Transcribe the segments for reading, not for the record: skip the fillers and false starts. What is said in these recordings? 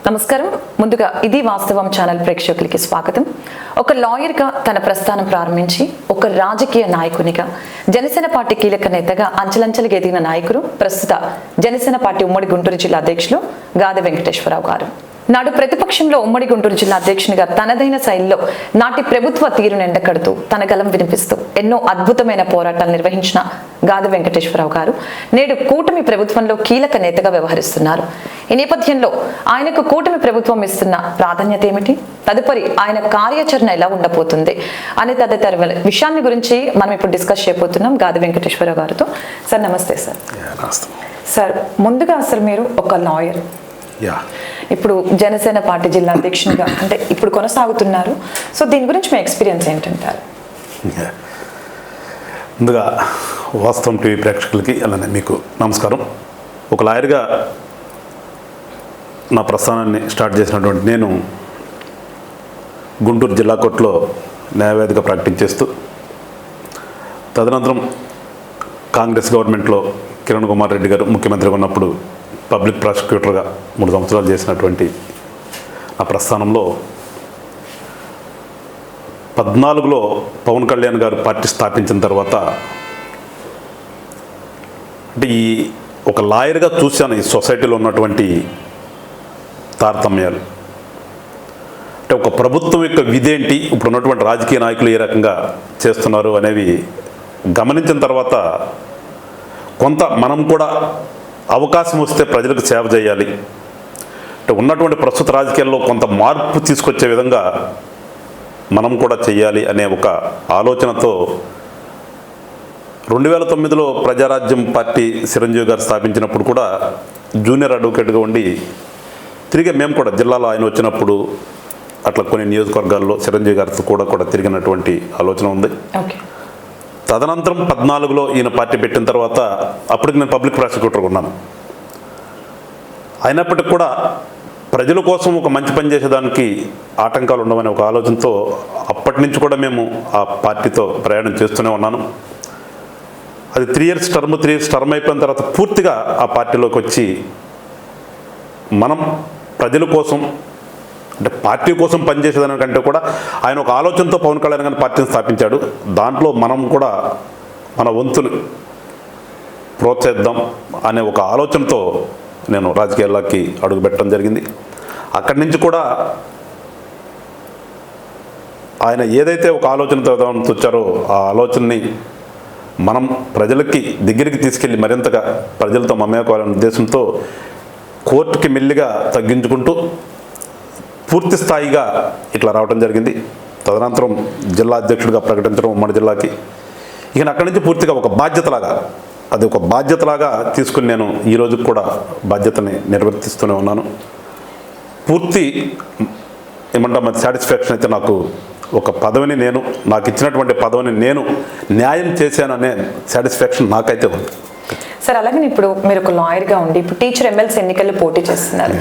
నమస్కారం. ముందుగా ఇది వాస్తవం ఛానల్ ప్రేక్షకులకి స్వాగతం. ఒక లాయర్గా తన ప్రస్థానం ప్రారంభించి ఒక రాజకీయ నాయకునిగా జనసేన పార్టీ కీలక నేతగా అంచెలంచెలుగా ఎదిగిన నాయకుడు ప్రస్తుత జనసేన పార్టీ ఉమ్మడి గుంటూరు జిల్లా అధ్యక్షులు గాదె వెంకటేశ్వరరావు గారు. నాడు ప్రతిపక్షంలో ఉమ్మడి గుంటూరు జిల్లా అధ్యక్షునిగా తనదైన శైలిలో నాటి ప్రభుత్వ తీరును ఎండకడుతూ తన గలం వినిపిస్తూ ఎన్నో అద్భుతమైన పోరాటాలు నిర్వహించిన గాదె వెంకటేశ్వరరావు గారు నేడు కూటమి ప్రభుత్వంలో కీలక నేతగా వ్యవహరిస్తున్నారు. ఈ నేపథ్యంలో ఆయనకు కూటమి ప్రభుత్వం ఇస్తున్న ప్రాధాన్యత ఏమిటి, తదుపరి ఆయన కార్యాచరణ ఎలా ఉండబోతుంది అనే తదితర విషయాన్ని గురించి మనం ఇప్పుడు డిస్కస్ చేయబోతున్నాం గాదె వెంకటేశ్వరరావు గారితో. సార్ నమస్తే. సార్ ముందుగా అసలు మీరు ఒక లాయర్, ఇప్పుడు జనసేన పార్టీ జిల్లా అధ్యక్షునిగా అంటే ఇప్పుడు కొనసాగుతున్నారు. సో దీని గురించి మీ ఎక్స్పీరియన్స్ ఏంటంటారు? ముందుగా వాస్తవం టీవీ ప్రేక్షకులకి అలానే మీకు నమస్కారం. ఒక లాయర్గా నా ప్రస్థానాన్ని స్టార్ట్ చేసినటువంటి నేను గుంటూరు జిల్లా కోర్టులో న్యాయవాదిగా ప్రాక్టీస్ చేస్తూ తదనంతరం కాంగ్రెస్ గవర్నమెంట్లో కిరణ్ కుమార్ రెడ్డి గారు ముఖ్యమంత్రిగా ఉన్నప్పుడు పబ్లిక్ ప్రాసిక్యూటర్గా 3 సంవత్సరాలు చేసినటువంటి ఆ ప్రస్థానంలో 14లో పవన్ కళ్యాణ్ గారు పార్టీ స్థాపించిన తర్వాత అంటే ఈ ఒక లాయర్గా చూశాను ఈ సొసైటీలో ఉన్నటువంటి తారతమ్యాలు. అంటే ఒక ప్రభుత్వం యొక్క విధేంటి, ఇప్పుడు ఉన్నటువంటి రాజకీయ నాయకులు ఏ రకంగా చేస్తున్నారు అనేవి గమనించిన తర్వాత కొంత మనం కూడా అవకాశం వస్తే ప్రజలకు సేవ చేయాలి, అంటే ఉన్నటువంటి ప్రస్తుత రాజకీయాల్లో కొంత మార్పు తీసుకొచ్చే విధంగా మనం కూడా చేయాలి అనే ఒక ఆలోచనతో 2009లో ప్రజారాజ్యం పార్టీ చిరంజీవి గారు స్థాపించినప్పుడు కూడా జూనియర్ అడ్వకేట్గా ఉండి తిరిగి మేము కూడా జిల్లాలో ఆయన వచ్చినప్పుడు అట్లా కొన్ని నియోజకవర్గాల్లో చిరంజీవి గారితో కూడా తిరిగినటువంటి ఆలోచన ఉంది. తదనంతరం 14లో ఈయన పార్టీ పెట్టిన తర్వాత అప్పటికి నేను పబ్లిక్ ప్రాసిక్యూటర్గా ఉన్నాను. అయినప్పటికీ కూడా ప్రజల కోసం ఒక మంచి పని చేసేదానికి ఆటంకాలు ఉండవనే ఒక ఆలోచనతో అప్పటి నుంచి కూడా మేము ఆ పార్టీతో ప్రయాణం చేస్తూనే ఉన్నాను. అది 3 ఇయర్స్ టర్మ్ అయిపోయిన తర్వాత పూర్తిగా ఆ పార్టీలోకి వచ్చి మనం ప్రజల కోసం అంటే పార్టీ కోసం పనిచేసేదానికంటే కూడా ఆయన ఒక ఆలోచనతో పవన్ కళ్యాణ్ గారిని పార్టీని స్థాపించాడు. దాంట్లో మనం కూడా మన వంతుని ప్రోత్సహిద్దాం అనే ఒక ఆలోచనతో నేను రాజకీయాల్లోకి అడుగుపెట్టడం జరిగింది. అక్కడి నుంచి కూడా ఆయన ఏదైతే ఒక ఆలోచనతో వచ్చారో ఆ ఆలోచనని మనం ప్రజలకి దగ్గరికి తీసుకెళ్ళి మరింతగా ప్రజలతో మమేకవాలనే ఉద్దేశంతో కోర్టుకి మెల్లిగా తగ్గించుకుంటూ పూర్తి స్థాయిగా ఇట్లా రావడం జరిగింది. తదనంతరం జిల్లా అధ్యక్షుడిగా ప్రకటించడం ఉమ్మడి జిల్లాకి. ఇక అక్కడి నుంచి పూర్తిగా ఒక బాధ్యతలాగా తీసుకుని నేను ఈ రోజు కూడా బాధ్యతని నిర్వర్తిస్తూనే ఉన్నాను. పూర్తి ఏమంటాం సాటిస్ఫాక్షన్ అయితే నాకు ఒక పదవిని నాకు ఇచ్చినటువంటి పదవిని నేను న్యాయం చేశాననే సాటిస్ఫాక్షన్ నాకైతే ఉంది. సార్ అలాగే ఇప్పుడు మీరు ఒక లాయర్గా ఉండి ఇప్పుడు టీచర్ ఎమ్మెల్సీ ఎన్నికల్లో పోటీ చేస్తున్నారు.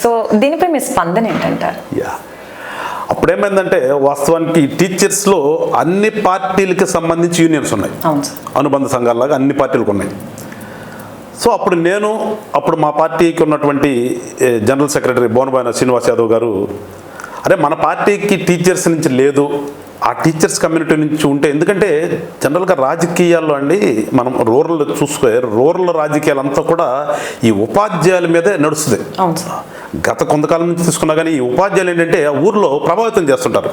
సో దీనిపై మీ స్పందన ఏంటంటారు? అప్పుడేమైందంటే వాస్తవానికి టీచర్స్లో అన్ని పార్టీలకి సంబంధించి యూనియన్స్ ఉన్నాయి, అనుబంధ సంఘాలలాగా అన్ని పార్టీలకు ఉన్నాయి. సో అప్పుడు మా పార్టీకి ఉన్నటువంటి జనరల్ సెక్రటరీ బోనబాయిన శ్రీనివాస్ యాదవ్ గారు అరే మన పార్టీకి టీచర్స్ నుంచి లేదు, ఆ టీచర్స్ కమ్యూనిటీ నుంచి ఉంటే, ఎందుకంటే జనరల్గా రాజకీయాల్లో మనం రూరల్ రాజకీయాలంతా కూడా ఈ ఉపాధ్యాయుల మీదే నడుస్తుంది. గత కొంతకాలం నుంచి తీసుకున్నా కానీ ఈ ఉపాధ్యాయులు ఏంటంటే ఆ ఊర్లో ప్రభావితం చేస్తుంటారు.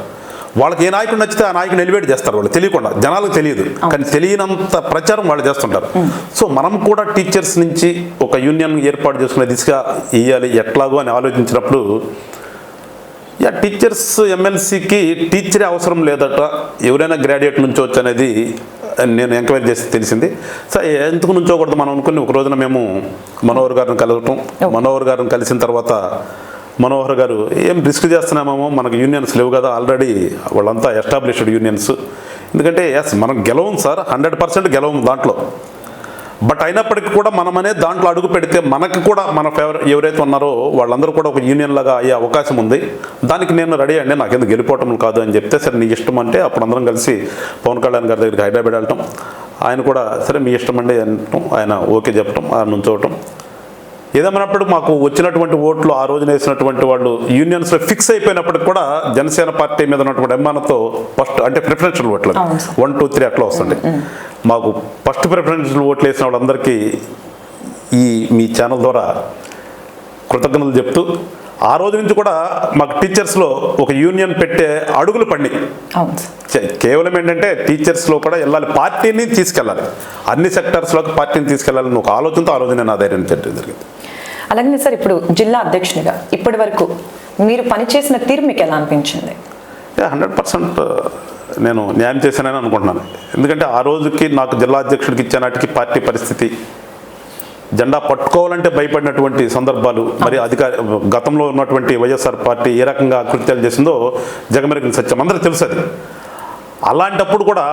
వాళ్ళకి ఏ నాయకుడు నచ్చితే ఆ నాయకుని ఎలివేట్ చేస్తారు. వాళ్ళు తెలియకుండా, జనాలకు తెలియదు కానీ తెలియనంత ప్రచారం వాళ్ళు చేస్తుంటారు. సో మనం కూడా టీచర్స్ నుంచి ఒక యూనియన్ ఏర్పాటు చేసుకునే దిశగా ఇవ్వాలి ఎట్లాగో అని ఆలోచించినప్పుడు టీచర్స్ ఎమ్మెల్సీకి టీచరే అవసరం లేదట, ఎవరైనా గ్రాడ్యుయేట్ నుంచోవచ్చు అనేది నేను ఎంక్వైరీ చేసి తెలిసింది. సో ఎందుకు నుంచోకూడదు మనం అనుకుని ఒక రోజున మేము మనోహర్ గారిని కలిసిన తర్వాత మనోహర్ గారు ఏం రిస్క్ చేస్తున్నామేమో, మనకు యూనియన్స్ లేవు కదా, ఆల్రెడీ వాళ్ళంతా ఎస్టాబ్లిష్డ్ యూనియన్స్, ఎందుకంటే మనం గెలవం సార్, 100% గెలవం దాంట్లో, బట్ అయినప్పటికీ కూడా మనం అనేది దాంట్లో అడుగు పెడితే మనకు కూడా మన ఎవరైతే ఉన్నారో వాళ్ళందరూ కూడా ఒక యూనియన్ లాగా అయ్యే అవకాశం ఉంది, దానికి నేను రెడీ అండి, నాకెందుకు గెలిపోవటం కాదు అని చెప్తే సరే నీ ఇష్టం అంటే అప్పుడు అందరం కలిసి పవన్ కళ్యాణ్ గారి దగ్గరికి హైదరాబాద్ వెళ్ళటం, ఆయన కూడా సరే మీ ఇష్టం అండి అనటం, ఆయన ఓకే చెప్పటం, ఆయన నుంచోవటం, ఏదేమన్నప్పుడు మాకు వచ్చినటువంటి ఓట్లు ఆ రోజున వేసినటువంటి వాళ్ళు యూనియన్స్లో ఫిక్స్ అయిపోయినప్పటికి కూడా జనసేన పార్టీ మీద ఉన్నటువంటి అభిమానంతో ఫస్ట్ అంటే ప్రిఫరెన్షియల్ ఓట్లు 1, 2, 3 అట్లా వస్తుంది. మాకు ఫస్ట్ ప్రిఫరెన్షియల్ ఓట్లు వేసిన వాళ్ళందరికీ ఈ మీ ఛానల్ ద్వారా కృతజ్ఞతలు చెప్తూ, ఆ రోజు నుంచి కూడా మాకు టీచర్స్లో ఒక యూనియన్ పెట్టే అడుగులు పడినాయి. కేవలం ఏంటంటే టీచర్స్లో కూడా వెళ్ళాలి, పార్టీని తీసుకెళ్ళాలి, అన్ని సెక్టర్స్లోకి పార్టీని తీసుకెళ్ళాలని ఒక ఆలోచనతో ఆ రోజు నేను ఆ ధైర్యం చేయడం జరిగింది. అలాగే సార్, ఇప్పుడు జిల్లా అధ్యక్షునిగా ఇప్పటి వరకు మీరు పనిచేసిన తీరు మీకు ఎలా అనిపించింది? 100% నేను న్యాయం చేశానని అనుకుంటున్నాను. ఎందుకంటే ఆ రోజుకి నాకు జిల్లా అధ్యక్షుడికి ఇచ్చే నాటికి పార్టీ పరిస్థితి, జెండా పట్టుకోవాలంటే భయపడినటువంటి సందర్భాలు, మరి గతంలో ఉన్నటువంటి వైఎస్ఆర్ పార్టీ ఏ రకంగా కృత్యాలు చేసిందో జగమెరిగిన సత్యం అందరికీ తెలుసు. అది అలాంటప్పుడు కూడా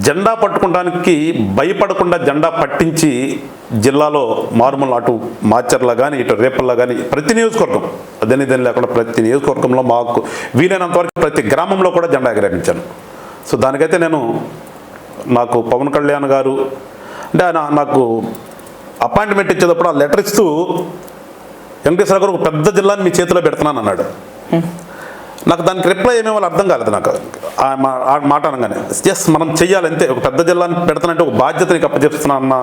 జెండా పట్టుకోవడానికి భయపడకుండా జెండా పట్టించి జిల్లాలో మారుమూల అటు మాచర్ల కానీ ఇటు రేపల్లా కానీ ప్రతి నియోజకవర్గం అదని లేకుండా ప్రతి నియోజకవర్గంలో మాకు వీలైనంత వరకు ప్రతి గ్రామంలో కూడా జెండా ఎగరేపించాను. సో దానికైతే నాకు పవన్ కళ్యాణ్ గారు అంటే ఆయన నాకు అపాయింట్మెంట్ ఇచ్చేటప్పుడు ఆ లెటర్ ఇస్తూ వెంకటేశ్వర గారు ఒక పెద్ద జిల్లాని మీ చేతిలో పెడుతున్నాను అన్నాడు. నాకు దానికి రిప్లై ఏమేమో అర్థం కాలేదు. నాకు ఆ మాట అనగానే ఎస్ మనం చెయ్యాలి అంతే, ఒక పెద్ద జిల్లాని పెడతానంటే ఒక బాధ్యతని అప్పచెప్తున్నా అన్న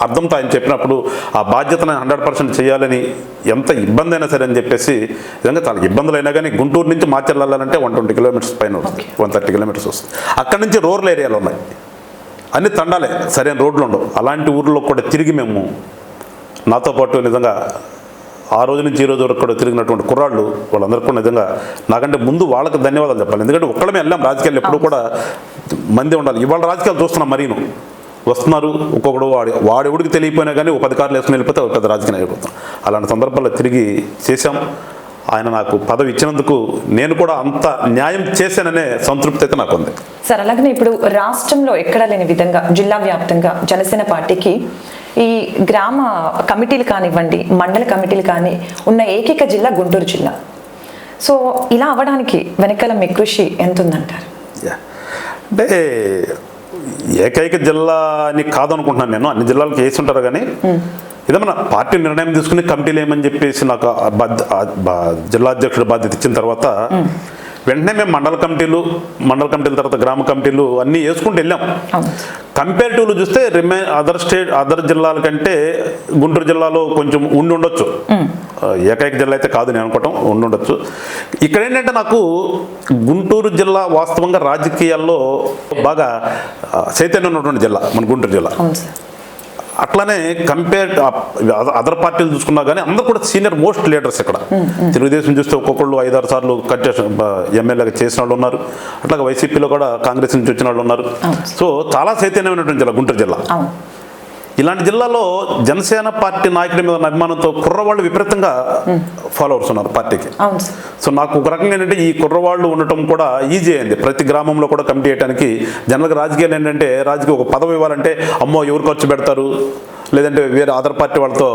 అర్థంతో ఆయన చెప్పినప్పుడు ఆ బాధ్యతని 100% చేయాలని, ఎంత ఇబ్బంది అయినా సరే అని చెప్పేసి, నిజంగా చాలా ఇబ్బందులు అయినా కానీ గుంటూరు నుంచి మాచర్ల వెళ్ళాలంటే 120 కిలోమీటర్స్ పైన వస్తుంది, 130 కిలోమీటర్స్ వస్తుంది. అక్కడి నుంచి రూరల్ ఏరియాలు ఉన్నాయి, అన్ని తండాలే, సరైన రోడ్లు ఉండవు. అలాంటి ఊర్లో కూడా తిరిగి మేము నాతో పాటు నిజంగా ఆ రోజు నుంచి ఈ రోజు వరకు కూడా తిరిగినటువంటి కుర్రాళ్ళు వాళ్ళందరికీ కూడా నిజంగా నాకంటే ముందు వాళ్ళకి ధన్యవాదాలు చెప్పాలి. ఎందుకంటే ఒక్కడమే వెళ్ళాం రాజకీయాలు, ఎప్పుడు కూడా మంది ఉండాలి. ఇవాళ రాజకీయాలు చూస్తున్నాం, మరీను వస్తున్నారు, ఒక్కొక్కడు వాడెవడికి తెలియపోయినా కానీ ఒక 10 కార్లు వేసుకుని వెళ్ళిపోతే ఒక పెద్ద రాజకీయం అయిపోతాం. అలాంటి సందర్భాల్లో తిరిగి చేశాం. ఆయన నాకు పదవి ఇచ్చినందుకు నేను కూడా అంత న్యాయం చేశాననే సంతృప్తి అయితే నాకు ఉంది. సార్, అలాగనే ఇప్పుడు రాష్ట్రంలో ఎక్కడా లేని విధంగా జిల్లా వ్యాప్తంగా జనసేన పార్టీకి ఈ గ్రామ కమిటీలు కానివ్వండి, మండల కమిటీలు కానీ ఉన్న ఏకైక జిల్లా గుంటూరు జిల్లా. సో ఇలా అవ్వడానికి వెనకాల మీ కృషి ఎంత ఉందంటారు? అంటే ఏకైక జిల్లా అని కాదనుకుంటున్నాను నేను, అన్ని జిల్లాలకు వేసి ఉంటారు కానీ ఇదేమన్నా పార్టీ నిర్ణయం తీసుకుని కమిటీలు ఏమని చెప్పేసి నాకు జిల్లా అధ్యక్షుడు బాధ్యత ఇచ్చిన తర్వాత వెంటనే మేము మండల కమిటీల తర్వాత గ్రామ కమిటీలు అన్నీ వేసుకుంటూ వెళ్ళాం. కంపేరిటివ్లో చూస్తే అదర్ జిల్లాల కంటే గుంటూరు జిల్లాలో కొంచెం ఉండొచ్చు, ఏకైక జిల్లా అయితే కాదు నేను అనుకోవటం, ఉండొచ్చు. ఇక్కడ ఏంటంటే నాకు గుంటూరు జిల్లా వాస్తవంగా రాజకీయాల్లో బాగా చైతన్యం ఉన్నటువంటి జిల్లా మన గుంటూరు జిల్లా. అట్లానే కంపేర్ అదర్ పార్టీలు చూసుకున్నా కానీ అందరూ కూడా సీనియర్ మోస్ట్ లీడర్స్. ఇక్కడ తెలుగుదేశం చూస్తే ఒక్కొక్కళ్ళు 5-6 సార్లు ఎమ్మెల్యేగా చేసిన వాళ్ళు ఉన్నారు, అట్లాగే వైసీపీలో కూడా కాంగ్రెస్ నుంచి వచ్చిన వాళ్ళు ఉన్నారు. సో చాలా చైతన్యమైనటువంటి జిల్లా గుంటూరు జిల్లా. ఇలాంటి జిల్లాలో జనసేన పార్టీ నాయకుడి మీద అభిమానంతో కుర్రవాళ్ళు విపరీతంగా ఫాలోవర్స్ ఉన్నారు పార్టీకి. సో నాకు ఒక రకంగా ఏంటంటే ఈ కుర్రవాళ్ళు ఉండటం కూడా ఈజీ అయింది. ప్రతి గ్రామంలో కూడా కమిటీ చేయడానికి జనరల్గా రాజకీయాలు ఏంటంటే ఒక పదవి ఇవ్వాలంటే అమ్మో ఎవరు ఖర్చు పెడతారు, లేదంటే వేరే అదర్ పార్టీ వాళ్ళతో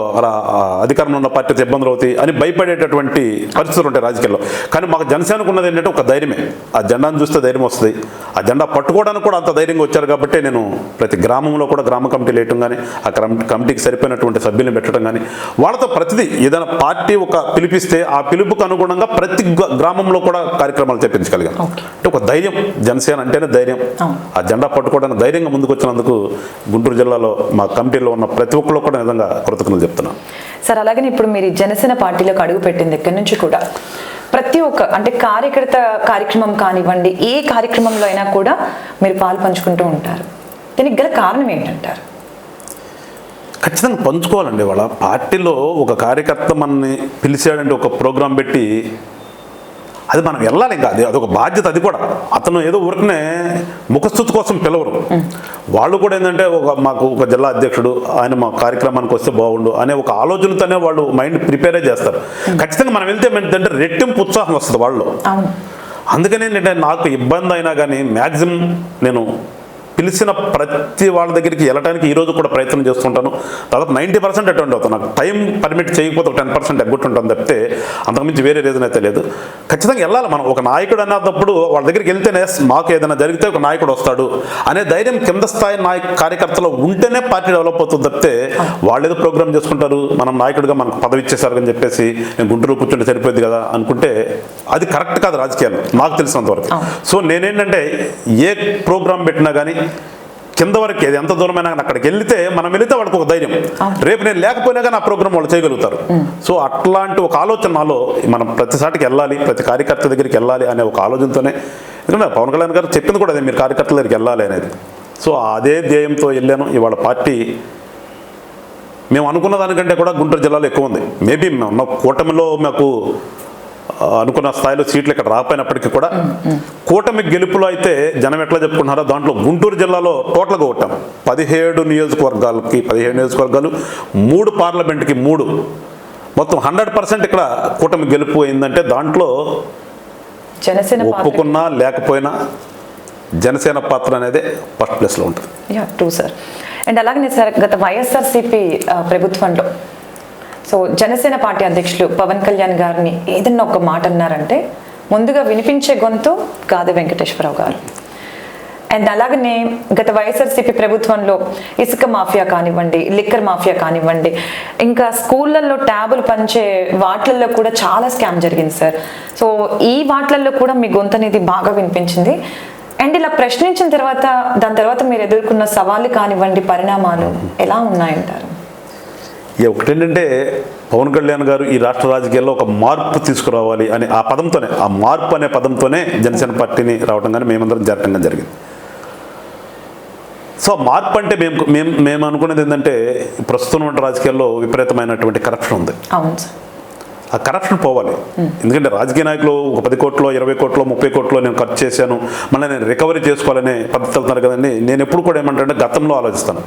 అధికారంలో ఉన్న పార్టీతో ఇబ్బందులు అవుతాయి అని భయపడేటటువంటి పరిస్థితులు ఉంటాయి రాజకీయాల్లో. కానీ మాకు జనసేనకు ఉన్నది ఏంటంటే ఒక ధైర్యమే, ఆ జెండాను చూస్తే ధైర్యం వస్తుంది. ఆ జెండా పట్టుకోవడానికి కూడా అంత ధైర్యంగా వచ్చారు కాబట్టి నేను ప్రతి గ్రామంలో కూడా గ్రామ కమిటీలు వేయటం కానీ, ఆ కమిటీకి సరిపోయినటువంటి సభ్యులను పెట్టడం కానీ, వాళ్ళతో ప్రతిదీ ఏదైనా పార్టీ ఒక పిలిపిస్తే ఆ పిలుపుకు అనుగుణంగా ప్రతి గ్రామంలో కూడా కార్యక్రమాలు చేపించగలిగాను. అంటే ఒక ధైర్యం, జనసేన అంటేనే ధైర్యం. ఆ జెండా పట్టుకోవడానికి ధైర్యంగా ముందుకు వచ్చినందుకు గుంటూరు జిల్లాలో మా కమిటీలో ఉన్న ప్రతి ఒక్కరు కూడా నిజంగా కృతజ్ఞతలు చెప్తున్నాను. సార్, అలాగే ఇప్పుడు మీరు జనసేన పార్టీలోకి అడుగు పెట్టిన దగ్గర నుంచి కూడా ప్రతి ఒక్క అంటే కార్యకర్త కార్యక్రమం కానివ్వండి, ఏ కార్యక్రమంలో అయినా కూడా మీరు పాలు పంచుకుంటూ ఉంటారు. దీనికి గల కారణం ఏంటంటారు? ఖచ్చితంగా పంచుకోవాలండి. వాళ్ళ పార్టీలో ఒక కార్యకర్త మనని పిలిచాడంటే ఒక ప్రోగ్రాం పెట్టి అది మనం వెళ్ళాలి, ఇంకా అదొక బాధ్యత. అది కూడా అతను ఏదో ఊరికనే ముఖస్థుతి కోసం పిలవరు. వాళ్ళు కూడా ఏంటంటే మాకు ఒక జిల్లా అధ్యక్షుడు ఆయన మా కార్యక్రమానికి వస్తే బాగుండు అనే ఒక ఆలోచనతోనే వాళ్ళు మైండ్ ప్రిపేరే చేస్తారు. ఖచ్చితంగా మనం వెళ్తే ఏంటంటే రెట్టింపు ఉత్సాహం వస్తుంది వాళ్ళు. అందుకని ఏంటంటే నాకు ఇబ్బంది అయినా కానీ మ్యాక్సిమం నేను పిలిచిన ప్రతి వాళ్ళ దగ్గరికి వెళ్ళడానికి ఈరోజు కూడా ప్రయత్నం చేస్తుంటాను. దాదాపు 90% అటెండ్ అవుతాను. నాకు టైం పర్మిట్ చేయకపోతే ఒక 10% ఎగ్గొట్టుంటాను తప్పితే అంతకుమించి వేరే రీజన్ అయితే లేదు. ఖచ్చితంగా వెళ్ళాలి. మనం ఒక నాయకుడు అన్నప్పుడు వాళ్ళ దగ్గరికి వెళ్తేనే మాకు ఏదైనా జరిగితే ఒక నాయకుడు వస్తాడు అనే ధైర్యం కింద స్థాయి కార్యకర్తలు ఉంటేనే పార్టీ డెవలప్ అవుతుంది తప్పితే వాళ్ళు ఏదో ప్రోగ్రామ్ చేసుకుంటారు, మనం నాయకుడిగా మనకు పదవి ఇచ్చేసారు అని చెప్పేసి నేను గుంటూరు కూర్చుంటే సరిపోయింది కదా అనుకుంటే అది కరెక్ట్ కాదు రాజకీయాలు నాకు తెలిసినంతవరకు. సో నేనేంటంటే ఏ ప్రోగ్రాం పెట్టినా కానీ కింద వరకు ఏది ఎంత దూరమైనా కానీ అక్కడికి వెళ్తే మనం వెళితే వాళ్ళకి ఒక ధైర్యం, రేపు నేను లేకపోయినా కానీ ఆ ప్రోగ్రామ్ వాళ్ళు చేయగలుగుతారు. సో అట్లాంటి ఒక ఆలోచన నాలో మనం ప్రతిసాటికి వెళ్ళాలి, ప్రతి కార్యకర్త దగ్గరికి వెళ్ళాలి అనే ఒక ఆలోచనతోనే, ఎందుకంటే పవన్ కళ్యాణ్ గారు చెప్పింది కూడా అదే, మీరు కార్యకర్తల దగ్గరికి వెళ్ళాలి అనేది. సో అదే ధ్యేయంతో వెళ్ళాను. ఇవాళ పార్టీ మేము అనుకున్న దానికంటే కూడా గుంటూరు జిల్లాలో ఎక్కువ ఉంది. మేబీ ఉన్న కూటమిలో మాకు అనుకున్న స్థాయిలో సీట్లు ఇక్కడ రాకపోయినప్పటికీ కూడా కూటమి గెలుపులో అయితే జనం ఎట్లా చెప్పుకుంటున్నారో దాంట్లో గుంటూరు జిల్లాలో టోటల్గా కొట్టాం. 17 నియోజకవర్గాలు, 3 పార్లమెంట్కి 3, మొత్తం 100% ఇక్కడ కూటమి గెలుపు అయిందంటే దాంట్లో జనసేన ఒప్పుకున్నా లేకపోయినా జనసేన పాత్ర అనేది ఫస్ట్ ప్లేస్లో ఉంటుంది. True sir. అండ్ అలాగే సార్, గత వైఎస్ఆర్సీపీ ప్రభుత్వంలో సో జనసేన పార్టీ అధ్యక్షులు పవన్ కళ్యాణ్ గారిని ఏదన్నా ఒక మాట అన్నారంటే ముందుగా వినిపించే గొంతు గాదె వెంకటేశ్వరరావు గారు. అండ్ అలాగనే గత వైఎస్ఆర్సీపీ ప్రభుత్వంలో ఇసుక మాఫియా కానివ్వండి, లిక్కర్ మాఫియా కానివ్వండి, ఇంకా స్కూళ్ళల్లో ట్యాబులు పంచే వాటిల్లో కూడా చాలా స్కామ్ జరిగింది సార్. సో ఈ వాటిల్లో కూడా మీ గొంతు అనేది బాగా వినిపించింది. అండ్ ఇలా ప్రశ్నించిన తర్వాత దాని తర్వాత మీరు ఎదుర్కొన్న సవాళ్ళు కానివ్వండి, పరిణామాలు ఎలా ఉన్నాయంటారు? ఒకటేంటంటే పవన్ కళ్యాణ్ గారు ఈ రాష్ట్ర రాజకీయాల్లో ఒక మార్పు తీసుకురావాలి అని ఆ పదంతోనే, ఆ మార్పు అనే పదంతోనే జనసేన పార్టీని రావడం కానీ మేమందరం జరగడం కానీ జరిగింది. సో మార్పు అంటే మేము అనుకునేది ఏంటంటే ప్రస్తుతం ఉన్న రాజకీయాల్లో విపరీతమైనటువంటి కరప్షన్ ఉంది. అవును సార్. ఆ కరప్షన్ పోవాలి. ఎందుకంటే రాజకీయ నాయకులు ఒక 10 కోట్లో 20 కోట్లో 30 కోట్లో నేను ఖర్చు చేశాను, మళ్ళీ నేను రికవరీ చేసుకోవాలనే పద్ధతి వెళ్తున్నారు కదండి. నేను ఎప్పుడు కూడా ఏమంటే గతంలో ఆలోచిస్తాను.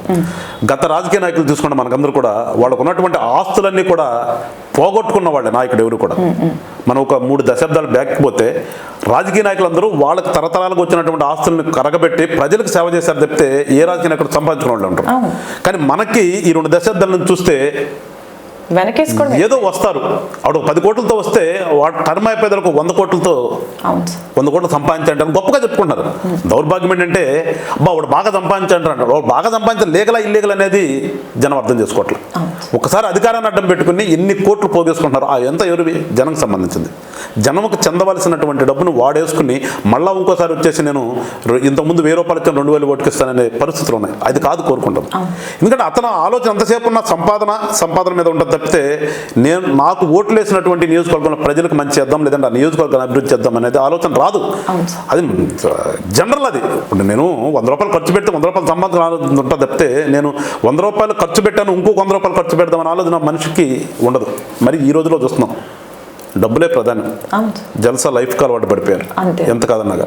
గత రాజకీయ నాయకులు తీసుకుంటే మనకందరూ కూడా వాళ్ళకు ఉన్నటువంటి ఆస్తులన్నీ కూడా పోగొట్టుకున్న వాళ్ళే నాయకుడు ఎవరు కూడా. మనం ఒక 3 దశాబ్దాలు బ్యాక్ పోతే రాజకీయ నాయకులందరూ వాళ్ళకి తరతరాలకు వచ్చినటువంటి ఆస్తులను కరగబెట్టి ప్రజలకు సేవ చేశారు తప్పితే ఏ రాజకీయ నాయకుడు సంపాదించుకున్న వాళ్ళు ఉంటారు. కానీ మనకి ఈ 2 దశాబ్దాల నుంచి చూస్తే ఏదో వస్తారు, అప్పుడు 10 కోట్లతో వస్తే వాడు టర్మ్ అయిపోయేదానికి 100 కోట్లతో 100 కోట్లు సంపాదించండి గొప్పగా చెప్పుకుంటారు. దౌర్భాగ్యం ఏంటంటే వాడు బాగా సంపాదించండి అంటారు. వాడు బాగా సంపాదించడం లీగలా ఇల్లీగల్ అనేది జనం అర్థం చేసుకోవట్లేదు. ఒకసారి అధికారాన్ని అడ్డం పెట్టుకుని ఎన్ని కోట్లు పోగేసుకుంటున్నారు, ఆ ఎంత ఎవరివి జనంకి సంబంధించింది. జనంకు చెందవలసినటువంటి డబ్బును వాడేసుకుని మళ్ళీ ఇంకోసారి వచ్చేసి నేను ఇంతకుముందు 1000 రూపాయలు ఇచ్చిన 2000 ఓటుకిస్తాననే పరిస్థితులు ఉన్నాయి. అది కాదు కోరుకుంటాం. ఎందుకంటే అతను ఆలోచన ఎంతసేపు ఉన్న సంపాదన మీద ఉంటుంది తప్పితే నాకు ఓట్లు వేసినటువంటి నియోజకవర్గంలో ప్రజలకు మంచి చేద్దాం, లేదంటే ఆ నియోజకవర్గాన్ని అభివృద్ధి చేద్దాం అనేది ఆలోచన రాదు. అది జనరల్. అది ఇప్పుడు నేను 100 రూపాయలు ఖర్చు పెడితే 100 రూపాయలు సంపాదన ఉంటుంది తప్పితే నేను 100 రూపాయలు ఖర్చు పెట్టాను ఇంకొక 100 రూపాయలు ఖర్చు పెడదామని ఆలోచన మనిషికి ఉండదు. మరి ఈ రోజులో చూస్తున్నాం డబ్బులే ప్రధానం. జల్సా లైఫ్కి అలవాటు పడిపోయారు ఎంత కాదన్నాగా.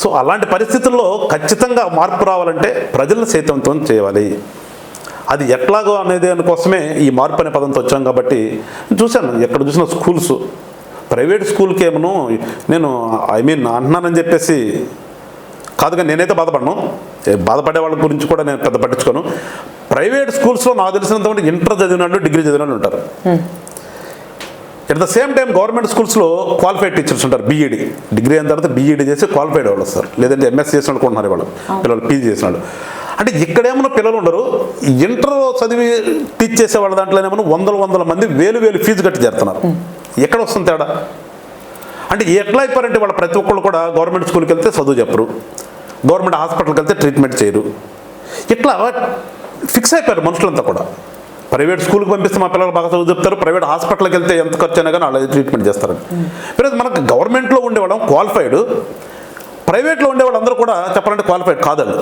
సో అలాంటి పరిస్థితుల్లో ఖచ్చితంగా మార్పు రావాలంటే ప్రజలను చైతన్యవంతం చేయాలి. అది ఎట్లాగో అనేది దానికోసమే ఈ మార్పు అనే పదంతో వచ్చాం. కాబట్టి చూశాను ఎక్కడ చూసిన స్కూల్స్, ప్రైవేట్ స్కూల్కి ఏమో నేను అంటున్నానని చెప్పేసి కాదుగా నేనైతే బాధపడను, బాధపడే వాళ్ళ గురించి కూడా నేను పెద్ద పట్టించుకోను. ప్రైవేట్ స్కూల్స్లో నాకు తెలిసినంత ఇంటర్ చదివిన వాళ్ళు, డిగ్రీ చదివిన వాళ్ళు ఉంటారు. At the same time government స్కూల్స్లో క్వాలిఫైడ్ టీచర్స్ ఉంటారు. బీఈడి డిగ్రీ అయిన తర్వాత బీఈడి చేసి క్వాలిఫైడ్ వాళ్ళు వస్తారు, లేదంటే ఎంఎస్ చేసిన వాళ్ళు కొంటున్నారు వాళ్ళు పిల్లలు, పీజీ చేసిన వాళ్ళు. అంటే ఇక్కడేమన్నా పిల్లలు ఉండరు, ఇంటర్ చదివి టీచ్ చేసే వాళ్ళ దాంట్లోనేమో వందల మంది వేలు ఫీజు కట్టి చేరుతున్నారు. ఎక్కడ వస్తుంది తేడా? అంటే ఎట్లా అయిపోయారంటే వాళ్ళు ప్రతి ఒక్కళ్ళు కూడా గవర్నమెంట్ స్కూల్కి వెళ్తే చదువు చెప్పరు, గవర్నమెంట్ హాస్పిటల్కి వెళ్తే ట్రీట్మెంట్ చేయరు. ఇట్లా ఫిక్స్ అయిపోయారు మనుషులంతా కూడా. ప్రైవేట్ స్కూల్కి పంపిస్తే మా పిల్లలు బాగా చదువు చెప్తారు, ప్రైవేట్ హాస్పిటల్కి వెళ్తే ఎంత ఖర్చు అయినా కానీ వాళ్ళు ట్రీట్మెంట్ చేస్తారు. ఈరోజు మనకు గవర్నమెంట్లో ఉండేవాళ్ళం క్వాలిఫైడ్, ప్రైవేట్లో ఉండేవాళ్ళు అందరూ కూడా చెప్పాలంటే క్వాలిఫైడ్ కాదండి.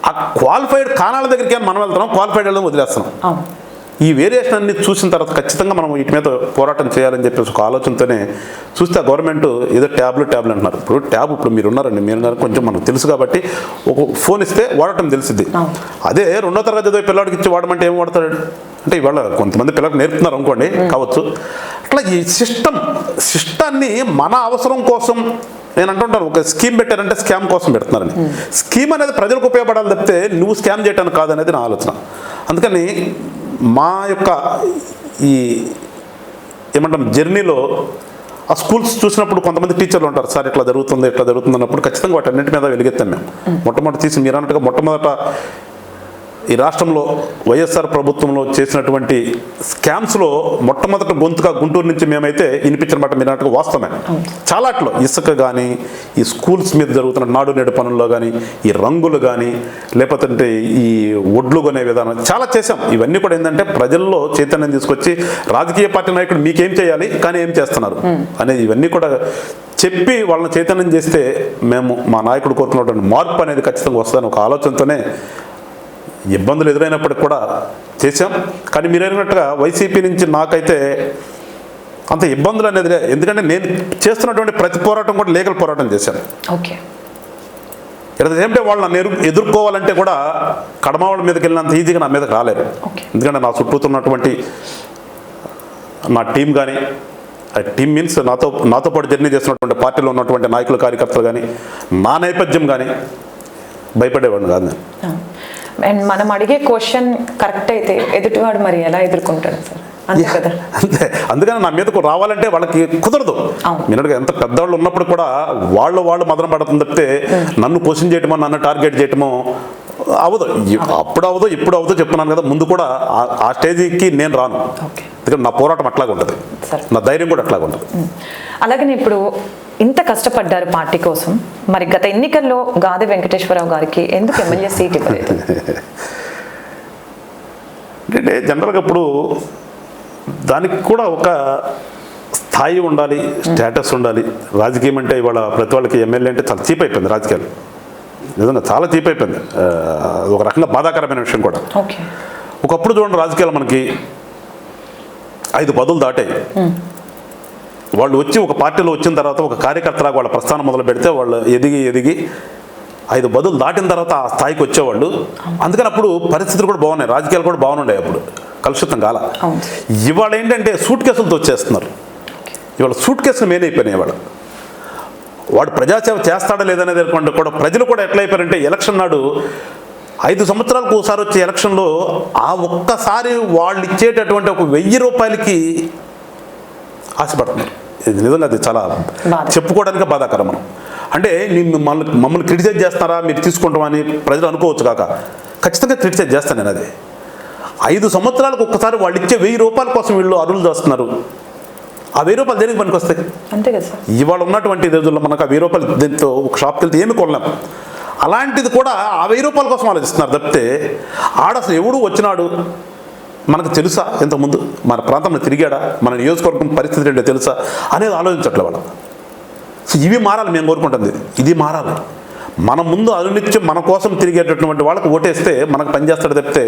ఆ క్వాలిఫైడ్ కానాల దగ్గరికి మనం వెళ్తున్నాం, క్వాలిఫైడ్ వెళ్ళడం వదిలేస్తున్నాం. ఈ వేరియేషన్ అన్ని చూసిన తర్వాత ఖచ్చితంగా మనం వీటి మీద పోరాటం చేయాలని చెప్పేసి ఒక ఆలోచనతోనే చూస్తే ఆ గవర్నమెంట్ ఏదో ట్యాబ్లు అంటున్నారు. ఇప్పుడు మీరు ఉన్నారండి, మీరు కొంచెం మనకు తెలుసు కాబట్టి ఒక ఫోన్ ఇస్తే వాడటం తెలిసిద్ది. అదే 2వ తరగతి చదివే పిల్లడికి ఇచ్చి వాడమంటే ఏం వాడతాడు అంటే ఇవాళ కొంతమంది పిల్లలకు నేర్పుతున్నారు అనుకోండి కావచ్చు. అట్లా ఈ సిస్టాన్ని మన అవసరం కోసం నేను అంటుంటాను, ఒక స్కీమ్ పెట్టారంటే స్కామ్ కోసం పెడుతున్నారని. స్కీమ్ అనేది ప్రజలకు ఉపయోగపడాలి తప్పితే నువ్వు స్కామ్ చేయడానికి కాదనేది నా ఆలోచన. అందుకని మా యొక్క ఈ ఏమంటాం జర్నీలో ఆ స్కూల్స్ చూసినప్పుడు కొంతమంది టీచర్లు ఉంటారు, సార్ ఇట్లా జరుగుతుంది అన్నప్పుడు ఖచ్చితంగా వాటి అన్నింటి మీద వెలిగెత్తాం మేము. మొట్టమొదటి తీసి మీరు అన్నట్టుగా మొట్టమొదట ఈ రాష్ట్రంలో వైఎస్ఆర్ ప్రభుత్వంలో చేసినటువంటి స్కామ్స్లో మొట్టమొదటి గొంతుగా గుంటూరు నుంచి మేమైతే వినిపించిన మాట మీరు అన్నట్టుగా వాస్తవమే. చాలా అట్లో ఇసుక కానీ, ఈ స్కూల్స్ మీద జరుగుతున్న నాడు నేడు పనుల్లో కానీ, ఈ రంగులు కానీ, లేకపోతే ఈ ఒడ్లు కొనే విధానం చాలా చేశాం. ఇవన్నీ కూడా ఏంటంటే ప్రజల్లో చైతన్యం తీసుకొచ్చి రాజకీయ పార్టీ నాయకుడు మీకేం చేయాలి కానీ ఏం చేస్తున్నారు అనేది ఇవన్నీ కూడా చెప్పి వాళ్ళని చైతన్యం చేస్తే మేము మా నాయకుడు కోరుకున్నటువంటి మార్పు అనేది ఖచ్చితంగా వస్తుందని ఒక ఆలోచనతోనే ఇబ్బందులు ఎదురైనప్పటికి కూడా చేశాం. కానీ మీరు అడిగినట్టుగా వైసీపీ నుంచి నాకైతే అంత ఇబ్బందులు అనేది, ఎందుకంటే నేను చేస్తున్నటువంటి ప్రతి పోరాటం కూడా లీగల్ పోరాటం చేశాను. Okay, at the same time వాళ్ళు నన్ను ఎదుర్కోవాలంటే కూడా కడమ వాళ్ళ మీదకి వెళ్ళినంత ఈజీగా నా మీదకి రాలేదు. ఎందుకంటే నా చుట్టూ ఉన్నటువంటి నా టీం కానీ, ఆ టీం మీన్స్ నాతో పాటు జర్నీ చేస్తున్నటువంటి పార్టీలో ఉన్నటువంటి నాయకులు కార్యకర్తలు కానీ, నా నేపథ్యం కానీ భయపడేవాడిని కాదు నేను. అండ్ మనం అడిగే క్వశ్చన్ కరెక్ట్ అయితే ఎదుటివాడు మరి ఎలా ఎదుర్కొంటాడు సార్? అంతే కదా. అంతే, అందుకని నా మీదకు రావాలంటే వాళ్ళకి కుదరదు. మీరు ఎంత పెద్దవాళ్ళు ఉన్నప్పుడు కూడా వాళ్ళు మదన పడుతుంది తప్పితే నన్ను క్వశ్చన్ చేయటమో నన్ను టార్గెట్ చేయటమో అవ్వదు. అప్పుడు అవ్వదు, ఇప్పుడు అవ్వదు చెప్తున్నాను కదా. ముందు కూడా ఆ స్టేజ్కి నేను రాను. ఎందుకంటే నా పోరాటం అట్లాగే ఉంటుంది, నా ధైర్యం కూడా అట్లాగే ఉంటుంది. అలాగని ఇప్పుడు ఇంత కష్టపడ్డారు పార్టీ కోసం, మరి గత ఎన్నికల్లో గాదె వెంకటేశ్వరరావు గారికి ఎందుకు ఎమ్మెల్యే సీట్ ఇవ్వలేదు? అంటే జనరల్గా ఇప్పుడు దానికి కూడా ఒక స్థాయి ఉండాలి, స్టేటస్ ఉండాలి. రాజకీయం అంటే ఇవాళ ప్రతి వాళ్ళకి ఎమ్మెల్యే అంటే చాలా చీప్ అయిపోయింది. రాజకీయాలు నిజంగా చాలా చీప్ అయిపోయింది. ఒక రకంగా బాధాకరమైన విషయం కూడా. ఒకప్పుడు చూడండి, రాజకీయాలు మనకి 5 పదులు దాటాయి. వాళ్ళు వచ్చి ఒక పార్టీలో వచ్చిన తర్వాత ఒక కార్యకర్తలాగా వాళ్ళ ప్రస్థానం మొదలు పెడితే వాళ్ళు ఎదిగి 5 పదులు దాటిన తర్వాత ఆ స్థాయికి వచ్చేవాళ్ళు. అందుకని అప్పుడు పరిస్థితులు కూడా బాగున్నాయి, రాజకీయాలు కూడా బాగున్నాయి, అప్పుడు కలుషితం కాల. ఇవాళ ఏంటంటే సూట్ కేసులతో వచ్చేస్తున్నారు. ఇవాళ సూట్ కేసులు మెయిన్ అయిపోయినాయి. వాడు ప్రజాసేవ చేస్తాడా లేదనేది కూడా ప్రజలు కూడా ఎట్లా అయిపోయారంటే ఎలక్షన్ నాడు 5 సంవత్సరాలకు ఒకసారి వచ్చే ఎలక్షన్లో ఆ ఒక్కసారి వాళ్ళు ఇచ్చేటటువంటి ఒక 1000 రూపాయలకి ఆశపడుతున్నారు. ఇది నిజంగా అది చాలా చెప్పుకోవడానికి బాధాకరం. మనం అంటే మమ్మల్ని క్రిటిసైజ్ చేస్తారా మీరు తీసుకుంటామని ప్రజలు అనుకోవచ్చు కాక, ఖచ్చితంగా క్రిటిసైజ్ చేస్తాను నేను. అది 5 సంవత్సరాలకు ఒక్కసారి వాళ్ళు ఇచ్చే 1000 రూపాయల కోసం వీళ్ళు అరువులు చేస్తున్నారు. ఆ 1000 రూపాయలు దేనికి పనికి వస్తాయి? అంతే కదా సార్. ఇవాళ ఉన్నటువంటి రోజుల్లో మనకు ఆ 1000 రూపాయలు దీంతో ఒక షాప్కి వెళ్తే ఏమి కొనలేం. అలాంటిది కూడా ఆ 1000 రూపాయల కోసం ఆలోచిస్తున్నారు తప్పితే ఆడ అసలు ఎవడు వచ్చినాడు మనకు తెలుసా, ఇంతకుముందు మన ప్రాంతంలో తిరిగాడా, మన నియోజకవర్గం పరిస్థితి ఏంటో తెలుసా అనేది ఆలోచించట్లే వాళ్ళు. సో ఇవి మారాలి, మేము కోరుకుంటుంది ఇది మారాలి. మన ముందు అనునిత్యం మన కోసం తిరిగేటటువంటి వాళ్ళకి ఓటేస్తే మనకు పనిచేస్తాడు తప్పితే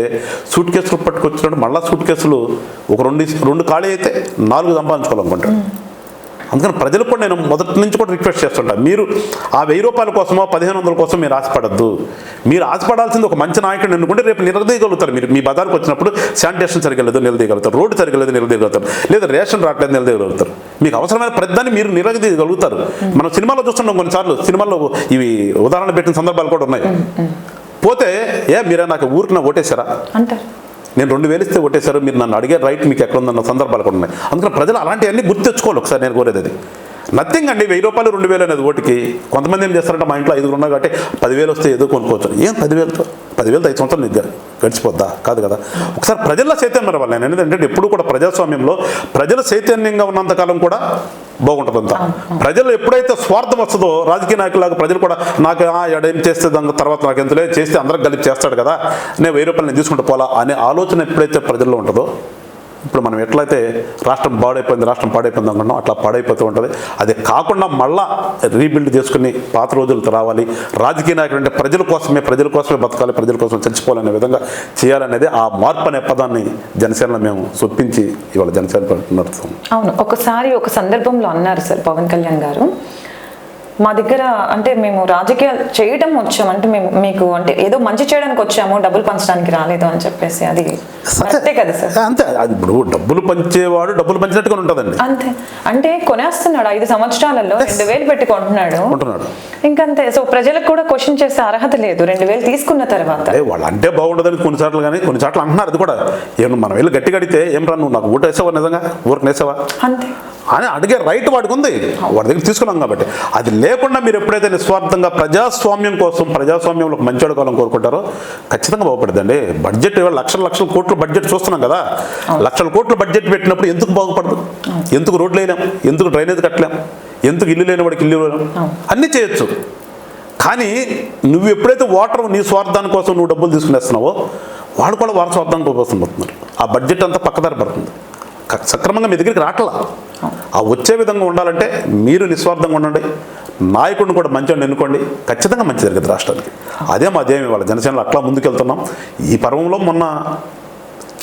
సూట్ కేసులు పట్టుకొచ్చినట్టు మళ్ళీ సూట్ కేసులు ఒక 2 ఖాళీ అయితే 4 సంపాదించుకోవాలనుకుంటాడు. అందుకని ప్రజలకు కూడా నేను మొదటి నుంచి కూడా రిక్వెస్ట్ చేస్తుంటాను, మీరు ఆ 1000 రూపాయల కోసమో 1500 కోసం మీరు ఆశపడద్దు. మీరు ఆశపడాల్సింది ఒక మంచి నాయకుడిని ఎన్నుకుంటే రేపు నిలదీయగలుగుతారు. మీరు మీ బజార్కి వచ్చినప్పుడు శానిటేషన్ సరిగ్గా లేదు నిలదీయగలుగుతారు, రోడ్డు సరిగ్గా లేదు నిలదీయగలుగుతారు, లేదా రేషన్ రావట్లేదు నిలదీయగలుగుతారు. మీకు అవసరమైన ప్రతిదాన్ని మీరు నిలదీయగలుగుతారు. మనం సినిమాలో చూస్తున్నాం, కొన్నిసార్లు సినిమాల్లో ఇవి ఉదాహరణ పెట్టిన సందర్భాలు కూడా ఉన్నాయి. పోతే మీరే నాకు ఊరికి ఓటేశారా అంటారు, నేను 2000 ఇస్తే ఓటేశారు, మీరు నన్ను అడిగే రైట్ మీకు ఎక్కడ ఉందన్న సందర్భాలు కూడా ఉన్నాయి. అందుకని ప్రజలు అలాంటివన్నీ గుర్తు తెచ్చుకోవాలి. ఒకసారి నేను కోరేది అది నథింగ్ అండి. 1000 రూపాయలు 2000 అనేది ఓటుకి. కొంతమంది ఏం చేస్తారంటే మా ఇంట్లో 5 ఉన్నారు కాబట్టి 10,000 వస్తే ఏదో కొనుక్కోవచ్చు. ఏం 10,000తో 5 సంవత్సరాలు నీకు గడిచిపోద్దా? కాదు కదా. ఒకసారి ప్రజల్లో చైతన్యం రావాలి. నేను ఏంటంటే ఎప్పుడు కూడా ప్రజాస్వామ్యంలో ప్రజలు చైతన్యంగా ఉన్నంతకాలం కూడా బాగుంటుందంతా. ప్రజలు ఎప్పుడైతే స్వార్థం వస్తుందో రాజకీయ నాయకులాగా ప్రజలు కూడా నాకు ఏం చేస్తే దాని తర్వాత నాకు ఎంతలే చేస్తే అందరికి కలిపి చేస్తాడు కదా, నేను 1000 రూపాయలు నేను తీసుకుంటూ పోలా అనే ఆలోచన ఎప్పుడైతే ప్రజల్లో ఉంటుందో ఇప్పుడు మనం ఎట్లయితే రాష్ట్రం పాడైపోయింది అనుకున్నాం, అట్లా పాడైపోతూ ఉంటుంది. అది కాకుండా మళ్ళా రీబిల్డ్ చేసుకుని పాత రోజులకు రావాలి. రాజకీయ నాయకులు అంటే ప్రజల కోసమే బతకాలి, ప్రజల కోసం చచ్చిపోవాలనే విధంగా చేయాలనేది ఆ మార్పు అనే పదాన్ని జనసేనలో మేము చొప్పించి ఇవాళ జనసేన నడుస్తాం. అవును, ఒక సందర్భంలో అన్నారు సార్ పవన్ కళ్యాణ్ గారు, మా దగ్గర అంటే మేము రాజకీయాలు చేయడం వచ్చాము, అంటే మేము మీకు అంటే ఏదో మంచి చేయడానికి వచ్చాము, డబ్బులు పంచడానికి రాలేదు అని చెప్పేసి, అది అంతే కదా సార్? అంతే. అది ఇప్పుడు డబ్బులు పంచేవాడు డబ్బులు పంచినట్టుగా ఉంటుందండి. అంతే. అంటే కొనేస్తున్నాడు 5 సంవత్సరాలలో 2,000 పెట్టి కొంటున్నాడు. ఇంకంతే. సో ప్రజలకు కూడా క్వశ్చన్ చేసే అర్హత లేదు 2,000 తీసుకున్న తర్వాత. వాళ్ళు అంటే బాగుండదని కొన్నిసార్లు, కానీ కొన్నిసార్లు అంటున్నారు. అది కూడా మనం వెళ్ళి గట్టి కడితే ఏం రా నువ్వు నాకు ఓటు వేసావా, నిజంగా ఊరికి వేసావా అంతే అని అడిగే రైట్ వాడికి ఉంది, వాడి దగ్గర తీసుకున్నాం కాబట్టి. అది లేకుండా మీరు ఎప్పుడైతే నిస్వార్థంగా ప్రజాస్వామ్యంలో మంచి కాలం కోరుకుంటారో ఖచ్చితంగా బాగుపడుతుందండి. బడ్జెట్ లక్షల కోట్ల బడ్జెట్ చూస్తున్నాం కదా, లక్షల కోట్ల బడ్జెట్ పెట్టినప్పుడు ఎందుకు బాగుపడదు? ఎందుకు రోడ్లు వేయలేం, ఎందుకు డ్రైనేజ్ కట్టలేం, ఎందుకు ఇల్లు లేని వాడికి ఇల్లు అన్నీ చేయొచ్చు. కానీ నువ్వు ఎప్పుడైతే నీ స్వార్థాని కోసం నువ్వు డబ్బులు తీసుకునేస్తున్నావో వాడు కూడా వారి స్వార్థానికి కోసం పోతున్నారు. ఆ బడ్జెట్ అంతా పక్కదారి పడుతుంది, సక్రమంగా మీ దగ్గరికి రావట్లా. ఆ వచ్చే విధంగా ఉండాలంటే మీరు నిస్వార్థంగా ఉండండి, నాయకుడిని కూడా మంచిగా ఎన్నుకోండి, ఖచ్చితంగా మంచి జరుగుతుంది రాష్ట్రానికి. అదే మా ధ్యేయం. ఇవాళ జనసేనలో అట్లా ముందుకెళ్తున్నాం. ఈ పర్వంలో మొన్న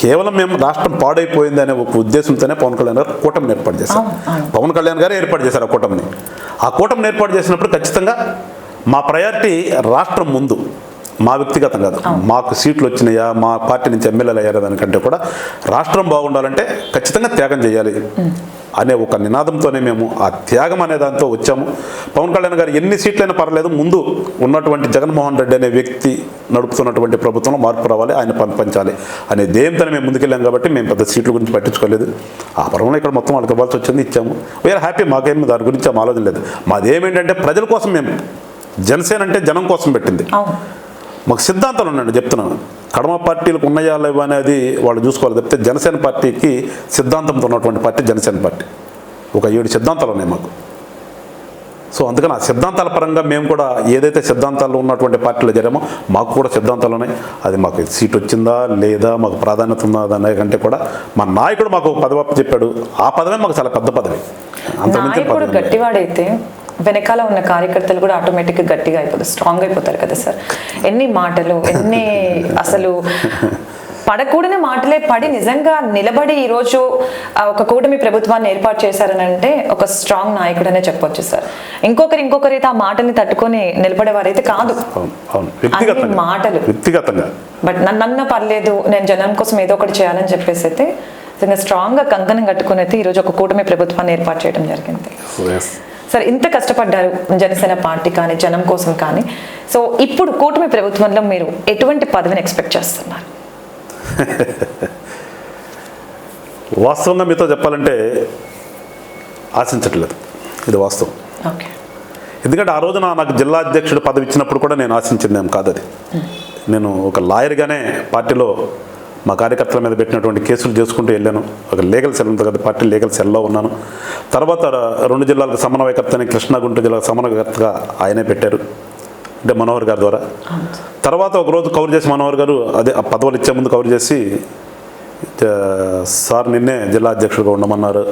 కేవలం మేము రాష్ట్రం పాడైపోయింది అనే ఒక ఉద్దేశంతోనే పవన్ కళ్యాణ్ గారు కూటమిని ఏర్పాటు చేశారు. పవన్ కళ్యాణ్ గారు ఏర్పాటు చేశారు ఆ కూటమిని ఏర్పాటు చేసినప్పుడు ఖచ్చితంగా మా ప్రయారిటీ రాష్ట్రం ముందు, మా వ్యక్తిగతం కాదు. మాకు సీట్లు వచ్చినాయా, మా పార్టీ నుంచి ఎమ్మెల్యేలు అయ్యారా దానికంటే కూడా రాష్ట్రం బాగుండాలంటే ఖచ్చితంగా త్యాగం చేయాలి అనే ఒక నినాదంతోనే మేము ఆ త్యాగం అనే దాంతో వచ్చాము. పవన్ కళ్యాణ్ గారు ఎన్ని సీట్లైనా పర్లేదు, ముందు ఉన్నటువంటి జగన్మోహన్ రెడ్డి అనే వ్యక్తి నడుపుతున్నటువంటి ప్రభుత్వంలో మార్పు రావాలి, ఆయన పంచాలి అనే ధ్యేయంతోనే మేము ముందుకెళ్ళాం. కాబట్టి మేము పెద్ద సీట్ల గురించి పట్టించుకోలేదు. ఆ పర్వంలో ఇక్కడ మొత్తం వాళ్ళకి ఇవ్వాల్సి వచ్చింది, ఇచ్చాము. We're happy. మాకేం దాని గురించి ఆలోచన లేదు. మాదేమేంటంటే ప్రజల కోసం మేము, జనసేన అంటే జనం కోసం పెట్టింది. మాకు సిద్ధాంతాలు ఉన్నాయండి, చెప్తున్నాను. కడమ పార్టీలకు ఉన్నాయా లేవా అనేది వాళ్ళు చూసుకోవాలి తప్పితే జనసేన పార్టీకి సిద్ధాంతంతో ఉన్నటువంటి పార్టీ జనసేన పార్టీ. ఒక 7 సిద్ధాంతాలు ఉన్నాయి మాకు. సో అందుకని ఆ సిద్ధాంతాల పరంగా మేము కూడా ఏదైతే సిద్ధాంతాలు ఉన్నటువంటి పార్టీలో చేరామో మాకు కూడా సిద్ధాంతాలు ఉన్నాయి. అది మాకు సీట్ వచ్చిందా లేదా, మాకు ప్రాధాన్యత ఉందా అనే కంటే కూడా మా నాయకుడు మాకు పదవి చెప్పాడు. ఆ పదవే మాకు చాలా పెద్ద పదవి. నాయకుడు గట్టివాడైతే వెనకాల ఉన్న కార్యకర్తలు కూడా ఆటోమేటిక్గా గట్టిగా అయిపోతారు, స్ట్రాంగ్ అయిపోతారు కదా సార్. ఎన్ని మాటలు, ఎన్ని అసలు పడకూడని మాటలే పడి నిజంగా నిలబడి ఈరోజు ఒక కూటమి ప్రభుత్వాన్ని ఏర్పాటు చేశారని అంటే ఒక స్ట్రాంగ్ నాయకుడు అనే చెప్పొచ్చు సార్. ఇంకొకరైతే ఆ మాటల్ని తట్టుకొని నిలబడేవారైతే కాదు. మాటలు వ్యక్తిగతంగా బట్ నన్న పర్లేదు, నేను జనం కోసం ఏదో ఒకటి చేయాలని చెప్పేసి అయితే నిజంగా స్ట్రాంగ్గా కంకణం కట్టుకుని అయితే ఈరోజు ఒక కూటమి ప్రభుత్వాన్ని ఏర్పాటు చేయడం జరిగింది. సార్ ఇంత కష్టపడ్డారు జనసేన పార్టీ కానీ జనం కోసం కానీ, సో ఇప్పుడు కూటమి ప్రభుత్వంలో మీరు ఎటువంటి పదవిని ఎక్స్పెక్ట్ చేస్తున్నారు? వాస్తవంగా మీతో చెప్పాలంటే ఆశించట్లేదు, ఇది వాస్తవం. ఓకే. ఎందుకంటే ఆ రోజున నాకు జిల్లా అధ్యక్షుడు పదవి ఇచ్చినప్పుడు కూడా నేను ఆశించిందేం కాదు. అది నేను ఒక లాయర్గానే పార్టీలో మా కార్యకర్తల మీద పెట్టినటువంటి కేసులు చేసుకుంటూ వెళ్ళాను. ఒక లీగల్ సెల్ ఉంది కదా, పార్టీ లీగల్ సెల్లో ఉన్నాను. తర్వాత 2 జిల్లాలకు సమన్వయకర్తని, కృష్ణా గుంటూరు జిల్లాకు సమన్వయకర్తగా ఆయనే పెట్టారు, అంటే మనోహర్ గారి ద్వారా. తర్వాత ఒకరోజు కవర్ చేసి మనోహర్ గారు అదే ఆ పదవులు ఇచ్చే ముందు కవర్ చేసి, సార్ నిన్నే జిల్లా అధ్యక్షుడిగా ఉండమన్నారు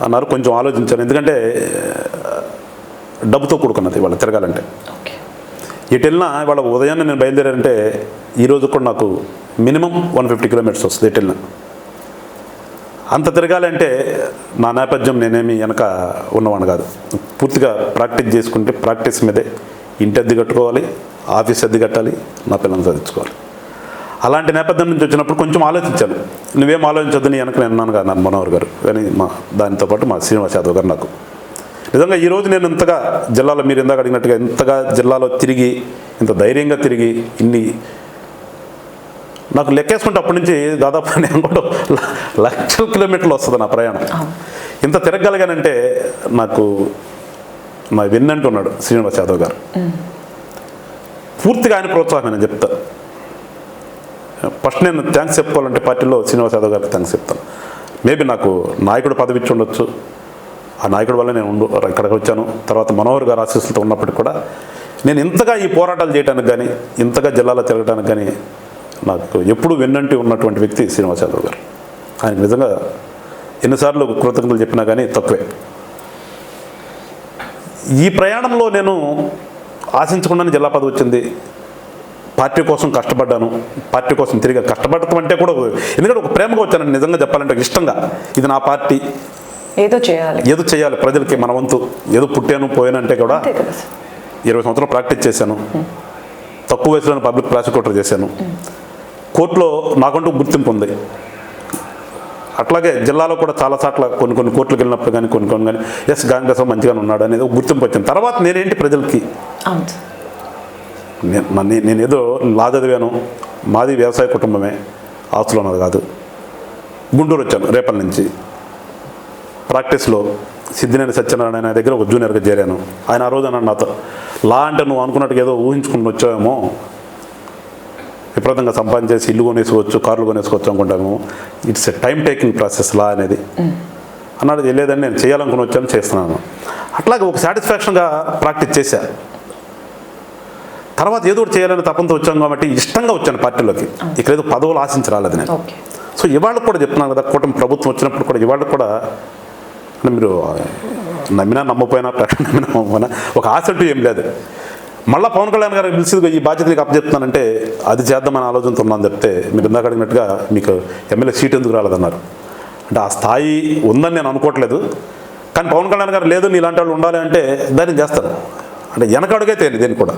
అన్నారు. కొంచెం ఆలోచించాను, ఎందుకంటే డబ్బుతో కూడుకున్నది ఇవాళ తిరగాలంటే. ఇటు వెళ్ళినా ఇవాళ ఉదయాన్నే నేను బయలుదేరానంటే ఈరోజు కూడా నాకు మినిమం 150 కిలోమీటర్స్ వస్తుంది ఎటు వెళ్ళినా. అంత తిరగాలంటే నా నేపథ్యం నేనేమి వెనక ఉన్నవాడిని కాదు. పూర్తిగా ప్రాక్టీస్ చేసుకుంటే ప్రాక్టీస్ మీదే ఇంటి అద్దె కట్టుకోవాలి, ఆఫీస్ అద్దె కట్టాలి, నా పిల్లల్ని చదివించుకోవాలి. అలాంటి నేపథ్యం నుంచి వచ్చినప్పుడు కొంచెం ఆలోచించాను. నువ్వేం ఆలోచించొద్దు నీ వెనక నేను అన్నాను కదా మనోహర్ గారు, కానీ దానితో పాటు మా శ్రీనివాస్ యాదవ్ గారు. నాకు నిజంగా ఈరోజు నేను ఇంతగా జిల్లాలో, మీరు ఇందాక అడిగినట్టుగా ఇంతగా జిల్లాలో తిరిగి, ఇంత ధైర్యంగా తిరిగి, నాకు లెక్కేసుకుంటే అప్పటి నుంచి దాదాపు నేను కూడా 1,00,000 కిలోమీటర్లు వస్తుంది నా ప్రయాణం. ఇంత తిరగలిగానంటే నాకు నా వెన్నంటూ ఉన్నాడు శ్రీనివాస్ యాదవ్ గారు. పూర్తిగా ఆయన ప్రోత్సాహం నేను చెప్తాను. ఫస్ట్ నేను థ్యాంక్స్ చెప్పుకోవాలంటే పార్టీలో శ్రీనివాస్ యాదవ్ గారికి థ్యాంక్స్ చెప్తాను. మేబీ నాకు నాయకుడు పదవి ఇచ్చి ఉండొచ్చు, ఆ నాయకుడి వల్ల నేను ఇక్కడికి వచ్చాను. తర్వాత మనోహర్ గారు ఆశీస్సులతో ఉన్నప్పటికీ కూడా నేను ఇంతగా ఈ పోరాటాలు చేయడానికి కానీ, ఇంతగా జిల్లాలో తిరగడానికి కానీ నాకు ఎప్పుడు వెన్నంటి ఉన్నటువంటి వ్యక్తి శ్రీనివాస్ యాదవ్ గారు. ఆయనకు నిజంగా ఎన్నిసార్లు కృతజ్ఞతలు చెప్పినా కానీ తక్కువే. ఈ ప్రయాణంలో నేను ఆశించకుండానే జిల్లా పదవి వచ్చింది. పార్టీ కోసం కష్టపడ్డాను. పార్టీ కోసం తిరిగి కష్టపడటం అంటే కూడా ఎందుకంటే ఒక ప్రేమగా వచ్చాను, నిజంగా చెప్పాలంటే ఇష్టంగా. ఇది నా పార్టీ, ఏదో చేయాలి ప్రజలకి మన వంతు. ఏదో పుట్టాను పోయానంటే కూడా 20 సంవత్సరాలు ప్రాక్టీస్ చేశాను. తక్కువ వయసులో పబ్లిక్ ప్రాసిక్యూటర్ చేశాను. కోర్టులో నాకంటూ గుర్తింపు ఉంది. అట్లాగే జిల్లాలో కూడా చాలా సార్లు కొన్ని కోర్టులకు వెళ్ళినప్పుడు కానీ కొన్ని కానీ ఎస్ కాంగ్రెస్ మంచిగానే ఉన్నాడు అనేది గుర్తింపు వచ్చింది. తర్వాత నేనేంటి ప్రజలకి, నేను ఏదో లా చదివాను, మాది వ్యవసాయ కుటుంబమే, ఆస్తులు ఉన్నది కాదు. గుంటూరు వచ్చాను రేపటి నుంచి. ప్రాక్టీస్లో సిద్ధినేని సత్యనారాయణ దగ్గర ఒక జూనియర్గా చేరాను. ఆయన ఆ రోజు అన్నాడు నాతో, లా అంటే నువ్వు అనుకున్నట్టుగా ఏదో ఊహించుకుని వచ్చావేమో, విపరీతంగా సంపాదించేసి ఇల్లు కొనేసుకోవచ్చు, కార్లు కొనేసుకోవచ్చు అనుకుంటాము. It's a time taking process లా అనేది అన్నాడు. లేదని నేను చేయాలనుకుని వచ్చాను, చేస్తున్నాను. అట్లాగే ఒక సాటిస్ఫాక్షన్గా ప్రాక్టీస్ చేశా. తర్వాత ఏదో ఒకటి చేయాలని తపంతో వచ్చాను కాబట్టి ఇష్టంగా వచ్చాను పార్టీలోకి. ఇక్కడ ఏదో పదవులు ఆశించి రాలేదు నేను. సో ఇవాళ కూడా చెప్తున్నాను కదా, కూటమి ప్రభుత్వం వచ్చినప్పుడు కూడా ఇవాళ కూడా మీరు నమ్మినా నమ్మపోయినా ఒక ఆశ అంటూ ఏం లేదు. మళ్ళీ పవన్ కళ్యాణ్ గారు పిలిచి ఈ బాధ్యత నీకు అప్పచెప్తున్నానంటే అది చేద్దామని ఆలోచనతో ఉన్నాను చెప్తే, మీరు ఇందాక అడిగినట్టుగా మీకు ఎమ్మెల్యే సీట్ ఎందుకు రాలేదన్నారు. అంటే ఆ స్థాయి ఉందని నేను అనుకోవట్లేదు. కానీ పవన్ కళ్యాణ్ గారు లేదు నీ ఇలాంటి వాళ్ళు ఉండాలి అంటే దాన్ని చేస్తాను. అంటే వెనకడుగే తేలి దేని కూడా.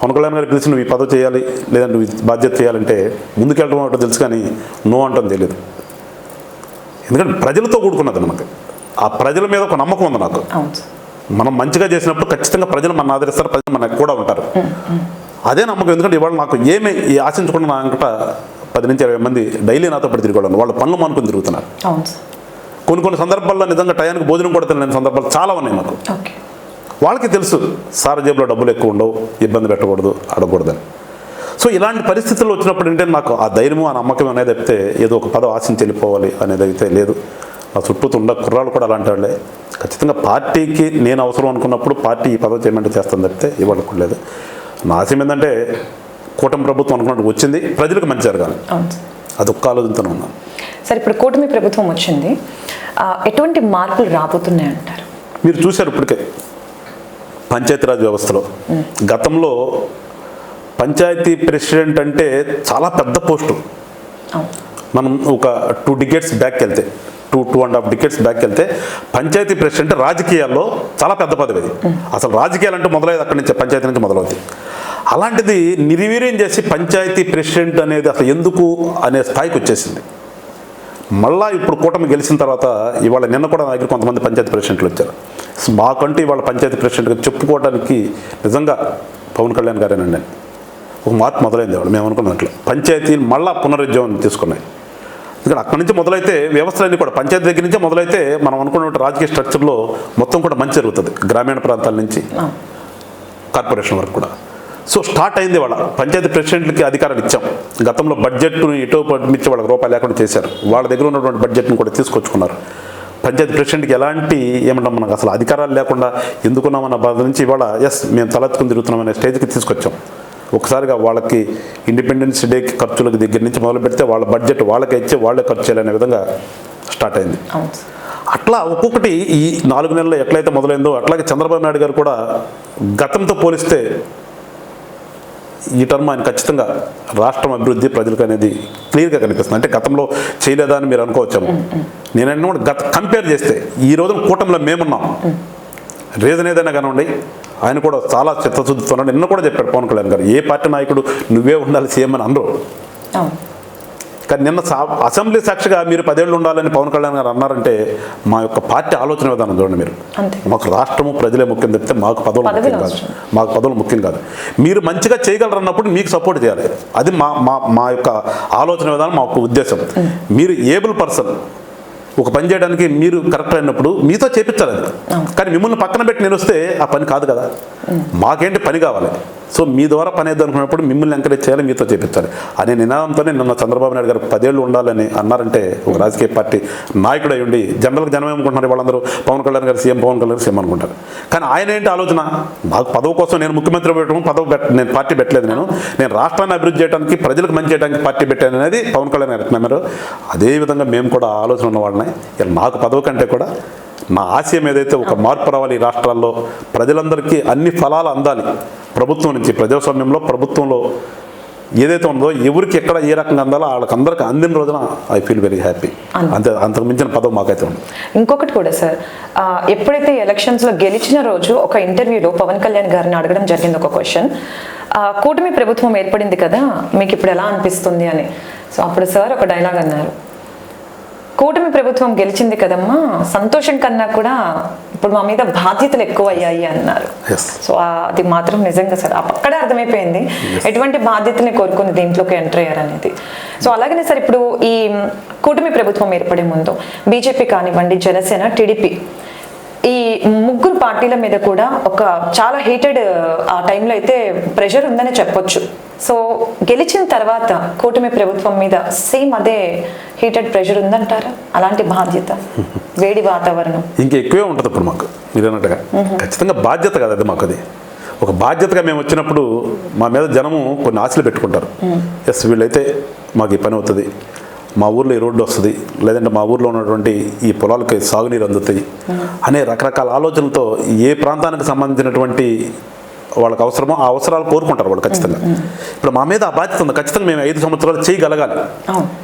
పవన్ కళ్యాణ్ గారు పిలిచి నువ్వు ఈ పదవి చేయాలి లేదంటే నువ్వు బాధ్యత చేయాలంటే ముందుకెళ్ళడం అంటే తెలుసు, కానీ నో అంటాం తెలియదు. ఎందుకంటే ప్రజలతో కూడుకున్నది మనకు. ఆ ప్రజల మీద ఒక నమ్మకం ఉంది నాకు. మనం మంచిగా చేసినప్పుడు ఖచ్చితంగా ప్రజలు మన ఆదరిస్తారు, ప్రజలు మనకు కూడా ఉంటారు. అదే నమ్మకం. ఎందుకంటే ఇవాళ నాకు ఏమీ ఆశించకుండా నా అంకట 10 నుంచి 20 మంది డైలీ నాతో పడి తిరిగేవాళ్ళు. వాళ్ళ పనులు మానుకొని తిరుగుతున్నారు. కొన్ని సందర్భాల్లో నిజంగా టయానికి భోజనం కూడా తినలేని సందర్భాలు చాలా ఉన్నాయి మాకు. వాళ్ళకి తెలుసు సార్ జేబులో డబ్బులు ఎక్కువ ఉండవు, ఇబ్బంది పెట్టకూడదు, అడగకూడదని. సో ఇలాంటి పరిస్థితుల్లో వచ్చినప్పుడు ఏంటంటే నాకు ఆ ధైర్యము ఆ నమ్మకం అనేది అయితే ఏదో ఒక పదవి ఆశించి వెళ్ళిపోవాలి అనేది అయితే లేదు. నా చుట్టూ ఉండ కుర్రాళ్ళు కూడా అలాంటి వాళ్ళే. ఖచ్చితంగా పార్టీకి నేను అవసరం అనుకున్నప్పుడు పార్టీ ఈ పదవి చేయమంటే చేస్తాను తప్పితే ఇవాళ కూడా లేదు. నా ఆశయం ఏంటంటే కూటమి ప్రభుత్వం అనుకున్నట్టు వచ్చింది, ప్రజలకు మంచి జరగాలి, అదొక్క ఆలోచనతో ఉన్నాను. సరే, ఇప్పుడు కూటమి ప్రభుత్వం వచ్చింది, ఎటువంటి మార్పులు రాబోతున్నాయి అంటారు? మీరు చూశారు ఇప్పటికే పంచాయతీరాజ్ వ్యవస్థలో. గతంలో పంచాయతీ ప్రెసిడెంట్ అంటే చాలా పెద్ద పోస్టు. మనం ఒక 2 decades బ్యాక్ వెళ్తే 2.5 decades బ్యాక్ వెళ్తే పంచాయతీ ప్రెసిడెంట్ రాజకీయాల్లో చాలా పెద్ద పదవి అది. అసలు రాజకీయాలు అంటే మొదలయ్యేది అక్కడి నుంచి, పంచాయతీ నుంచి మొదలవుతుంది. అలాంటిది నిర్వీర్యం చేసి పంచాయతీ ప్రెసిడెంట్ అనేది అసలు ఎందుకు అనే స్థాయికి వచ్చేసింది. మళ్ళా ఇప్పుడు కూటమి గెలిచిన తర్వాత ఇవాళ నిన్న కూడా నా దగ్గర కొంతమంది పంచాయతీ ప్రెసిడెంట్లు వచ్చారు. మాకంటూ ఇవాళ పంచాయతీ ప్రెసిడెంట్గా చెప్పుకోవడానికి నిజంగా పవన్ కళ్యాణ్ గారేనండి. ఒక మార్పు మొదలైంది ఇవాళ మేము అనుకున్నట్లు. పంచాయతీలు మళ్ళా పునరుజ్జీవనం తీసుకున్నాయి. ఇక్కడ అక్కడి నుంచి మొదలైతే వ్యవస్థలన్నీ కూడా పంచాయతీ దగ్గర నుంచే మొదలైతే మనం అనుకున్న రాజకీయ స్ట్రక్చర్లో మొత్తం కూడా మంచి జరుగుతుంది, గ్రామీణ ప్రాంతాల నుంచి కార్పొరేషన్ వరకు కూడా. సో స్టార్ట్ అయింది వాళ్ళ పంచాయతీ ప్రెసిడెంట్లకి అధికారాలు ఇచ్చాం. గతంలో బడ్జెట్ను ఎటో పంపించి వాళ్ళకి రూపాయలు లేకుండా చేశారు. వాళ్ళ దగ్గర ఉన్నటువంటి బడ్జెట్ను కూడా తీసుకొచ్చుకున్నారు. పంచాయతీ ప్రెసిడెంట్కి ఎలాంటి ఏమంటాం మనకు అసలు అధికారాలు లేకుండా ఎందుకున్నామన్న బాధ నుంచి ఇవాళ ఎస్ మేము తలెత్తుకుని తిరుగుతున్నామనే స్టేజ్కి తీసుకొచ్చాం. ఒకసారిగా వాళ్ళకి ఇండిపెండెన్స్ డేకి ఖర్చులకు దగ్గర నుంచి మొదలు పెడితే వాళ్ళ బడ్జెట్ వాళ్ళకే ఇచ్చి వాళ్ళే ఖర్చు చేయాలనే విధంగా స్టార్ట్ అయింది. అట్లా ఒక్కొక్కటి ఈ 4 నెలల్లో ఎట్లయితే మొదలైందో అట్లాగే చంద్రబాబు నాయుడు గారు కూడా గతంతో పోలిస్తే ఈ టర్మ్ ఆయన ఖచ్చితంగా రాష్ట్రం అభివృద్ధి ప్రజలకు అనేది క్లియర్గా కనిపిస్తుంది. అంటే గతంలో చేయలేదా అని మీరు అనుకోవచ్చాము. నేనన్నా కూడా కంపేర్ చేస్తే ఈ రోజున కూటమిలో మేమున్నాం. రీజన్ ఏదైనా కానివ్వండి, ఆయన కూడా చాలా చిత్తశుద్ధితో నిన్న కూడా చెప్పాడు పవన్ కళ్యాణ్ గారు, ఏ పార్టీ నాయకుడు నువ్వే ఉండాలి సీఎం అని అనరు. కానీ నిన్న అసెంబ్లీ సాక్షిగా మీరు 10 ఏళ్ళు ఉండాలని పవన్ కళ్యాణ్ గారు అన్నారంటే మా యొక్క పార్టీ ఆలోచన విధానం చూడండి. మీరు మాకు రాష్ట్రము ప్రజలే ముఖ్యం చెప్తే మాకు పదవులు ముఖ్యం కాదు, మాకు పదవులు ముఖ్యం కాదు. మీరు మంచిగా చేయగలరు అన్నప్పుడు మీకు సపోర్ట్ చేయాలి. అది మా యొక్క ఆలోచన విధానం, మా యొక్క ఉద్దేశం. మీరు ఏబుల్ పర్సన్ ఒక పని చేయడానికి మీరు కరెక్ట్ అయినప్పుడు మీతో చేపించాలి అది. కానీ మిమ్మల్ని పక్కన పెట్టి నేను వస్తే ఆ పని కాదు కదా. మాకేంటి పని కావాలి. సో మీ ద్వారా పని వేద్దాం అనుకున్నప్పుడు మిమ్మల్ని ఎంకరేజ్ చేయాలి, మీతో చేపించాలి అనే నినాదంతోనే నిన్న చంద్రబాబు నాయుడు గారు 10 ఏళ్ళు ఉండాలని అన్నారంటే ఒక రాజకీయ పార్టీ నాయకుడు అయి ఉండి జనరల్గా జనం ఏమనుకుంటున్నారు, వాళ్ళందరూ పవన్ కళ్యాణ్ గారు సీఎం, పవన్ కళ్యాణ్ సీఎం అనుకుంటారు. కానీ ఆయన ఏంటి ఆలోచన, నాకు పదవి కోసం నేను ముఖ్యమంత్రి పెట్టడం నేను పార్టీ పెట్టలేదు, నేను రాష్ట్రాన్ని అభివృద్ధి చేయడానికి ప్రజలకు మంచి చేయడానికి పార్టీ పెట్టాను అనేది పవన్ కళ్యాణ్ గారు నమ్మారు. అదేవిధంగా మేము కూడా ఆలోచన ఉన్న వాళ్ళని నాకు పదవి కంటే కూడా నా ఆశయం ఏదైతే ఒక మార్పు రావాలి ఈ రాష్ట్రాల్లో, ప్రజలందరికీ అన్ని ఫలాలు అందాలి ప్రభుత్వం నుంచి, ప్రజాస్వామ్యంలో ప్రభుత్వంలో ఏదైతే ఉందో ఎవరికి ఎక్కడ ఏ రకంగా అందాలో వాళ్ళకందరికీ అందిన రోజున ఐ ఫీల్ వెరీ హ్యాపీ. అంతకు మించిన పదవి మాకైతే ఉంది. ఇంకొకటి కూడా సార్, ఎప్పుడైతే ఎలక్షన్స్లో గెలిచిన రోజు ఒక ఇంటర్వ్యూలో పవన్ కళ్యాణ్ గారిని అడగడం జరిగింది ఒక క్వశ్చన్, కూటమి ప్రభుత్వం ఏర్పడింది కదా మీకు ఇప్పుడు ఎలా అనిపిస్తుంది అని. సో అప్పుడు సార్ ఒక డైలాగ్ అన్నారు, కూటమి ప్రభుత్వం గెలిచింది కదమ్మా, సంతోషం కన్నా కూడా ఇప్పుడు మా మీద బాధ్యతలు ఎక్కువ అయ్యాయి అన్నారు. సో అది మాత్రం నిజంగా సార్ అక్కడే అర్థమైపోయింది ఎటువంటి బాధ్యతని కోరుకుని దీంట్లోకి ఎంటర్ అయ్యారనేది. సో అలాగనే సార్ ఇప్పుడు ఈ కూటమి ప్రభుత్వం ఏర్పడే ముందు బీజేపీ కానివ్వండి, జనసేన, టీడీపీ ఈ ముగ్గురు పార్టీల మీద కూడా ఒక చాలా హీటెడ్ ఆ టైంలో అయితే ప్రెషర్ ఉందని చెప్పొచ్చు. సో గెలిచిన తర్వాత కూటమి ప్రభుత్వం మీద సేమ్ అదే హీటెడ్ ప్రెషర్ ఉందంటారా? అలాంటి బాధ్యత, వేడి వాతావరణం ఇంకా ఎక్కువే ఉంటుంది ఇప్పుడు మాకు. మీరు అన్నట్టుగా ఖచ్చితంగా బాధ్యత కదా అది మాకు. అది ఒక బాధ్యతగా మేము వచ్చినప్పుడు మా మీద జనము కొన్ని ఆశలు పెట్టుకుంటారు. ఎస్ వీళ్ళైతే మాకు ఈ పని అవుతుంది, మా ఊర్లో ఈ రోడ్డు వస్తుంది, లేదంటే మా ఊర్లో ఉన్నటువంటి ఈ పొలాలకి సాగునీరు అందుతాయి అనే రకరకాల ఆలోచనలతో ఏ ప్రాంతానికి సంబంధించినటువంటి వాళ్ళకి అవసరమో ఆ అవసరాలు కోరుకుంటారు వాళ్ళు ఖచ్చితంగా. ఇప్పుడు మా మీద ఆ బాధ్యత ఉంది, ఖచ్చితంగా మేము 5 సంవత్సరాలు చేయగలగాలి.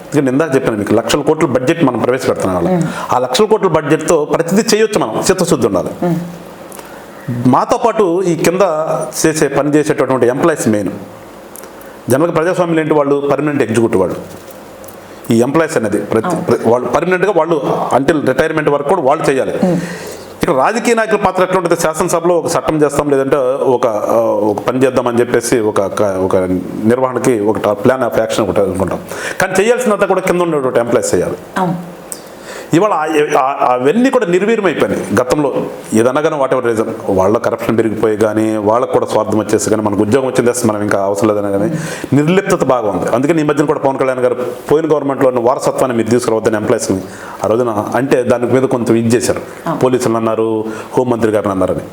ఎందుకంటే ఇందాక చెప్పాను మీకు, లక్షల కోట్ల బడ్జెట్ మనం ప్రవేశపెడుతున్నాం వాళ్ళు. ఆ లక్షల కోట్ల బడ్జెట్తో ప్రతిదీ చేయొచ్చు, మనం చిత్తశుద్ధి ఉండాలి. మాతో పాటు ఈ కింద పని చేసేటటువంటి ఎంప్లాయీస్ మెయిన్. జనరల్గా ప్రజాస్వామ్యం ఏంటి, వాళ్ళు పర్మనెంట్ ఎగ్జిక్యూటివ్ వాళ్ళు. ఈ ఎంప్లాయీస్ అనేది వాళ్ళు పర్మనెంట్గా వాళ్ళు అంటిల్ రిటైర్మెంట్ వరకు కూడా వాళ్ళు చేయాలి. ఇక్కడ రాజకీయ నాయకుల పాత్ర ఎట్లా ఉంటుంది, శాసనసభలో ఒక చట్టం చేస్తాం, లేదంటే ఒక పని చేద్దామని చెప్పేసి ఒక నిర్వహణకి ఒక ప్లాన్ ఆఫ్ యాక్షన్ ఒకటి అనుకుంటాం. కానీ చేయాల్సినంత కూడా కింద ఉండేటువంటి ఎంప్లాయీస్ చేయాలి. ఇవాళ అవన్నీ కూడా నిర్వీర్యం అయిపోయినాయి. గతంలో ఏదనగానే వాట్ ఎవర్ రీజన్ వాళ్ళ కరప్షన్ పెరిగిపోయి కానీ వాళ్ళకు కూడా స్వార్థం వచ్చేసి కానీ మనకు ఉద్యోగం వచ్చింది మనం ఇంకా అవసరం లేదని కానీ నిర్లిప్తత బాగా ఉంది. అందుకని ఈ మధ్యన కూడా పవన్ కళ్యాణ్ గారు పోయిన గవర్నమెంట్లో వారసత్వాన్ని మీరు తీసుకురావద్దని ఎంప్లాయీస్ని ఆ రోజున అంటే దాని మీద కొంచెం ఇది చేశారు. పోలీసులు అన్నారు, హోంమంత్రి గారిని అన్నారని.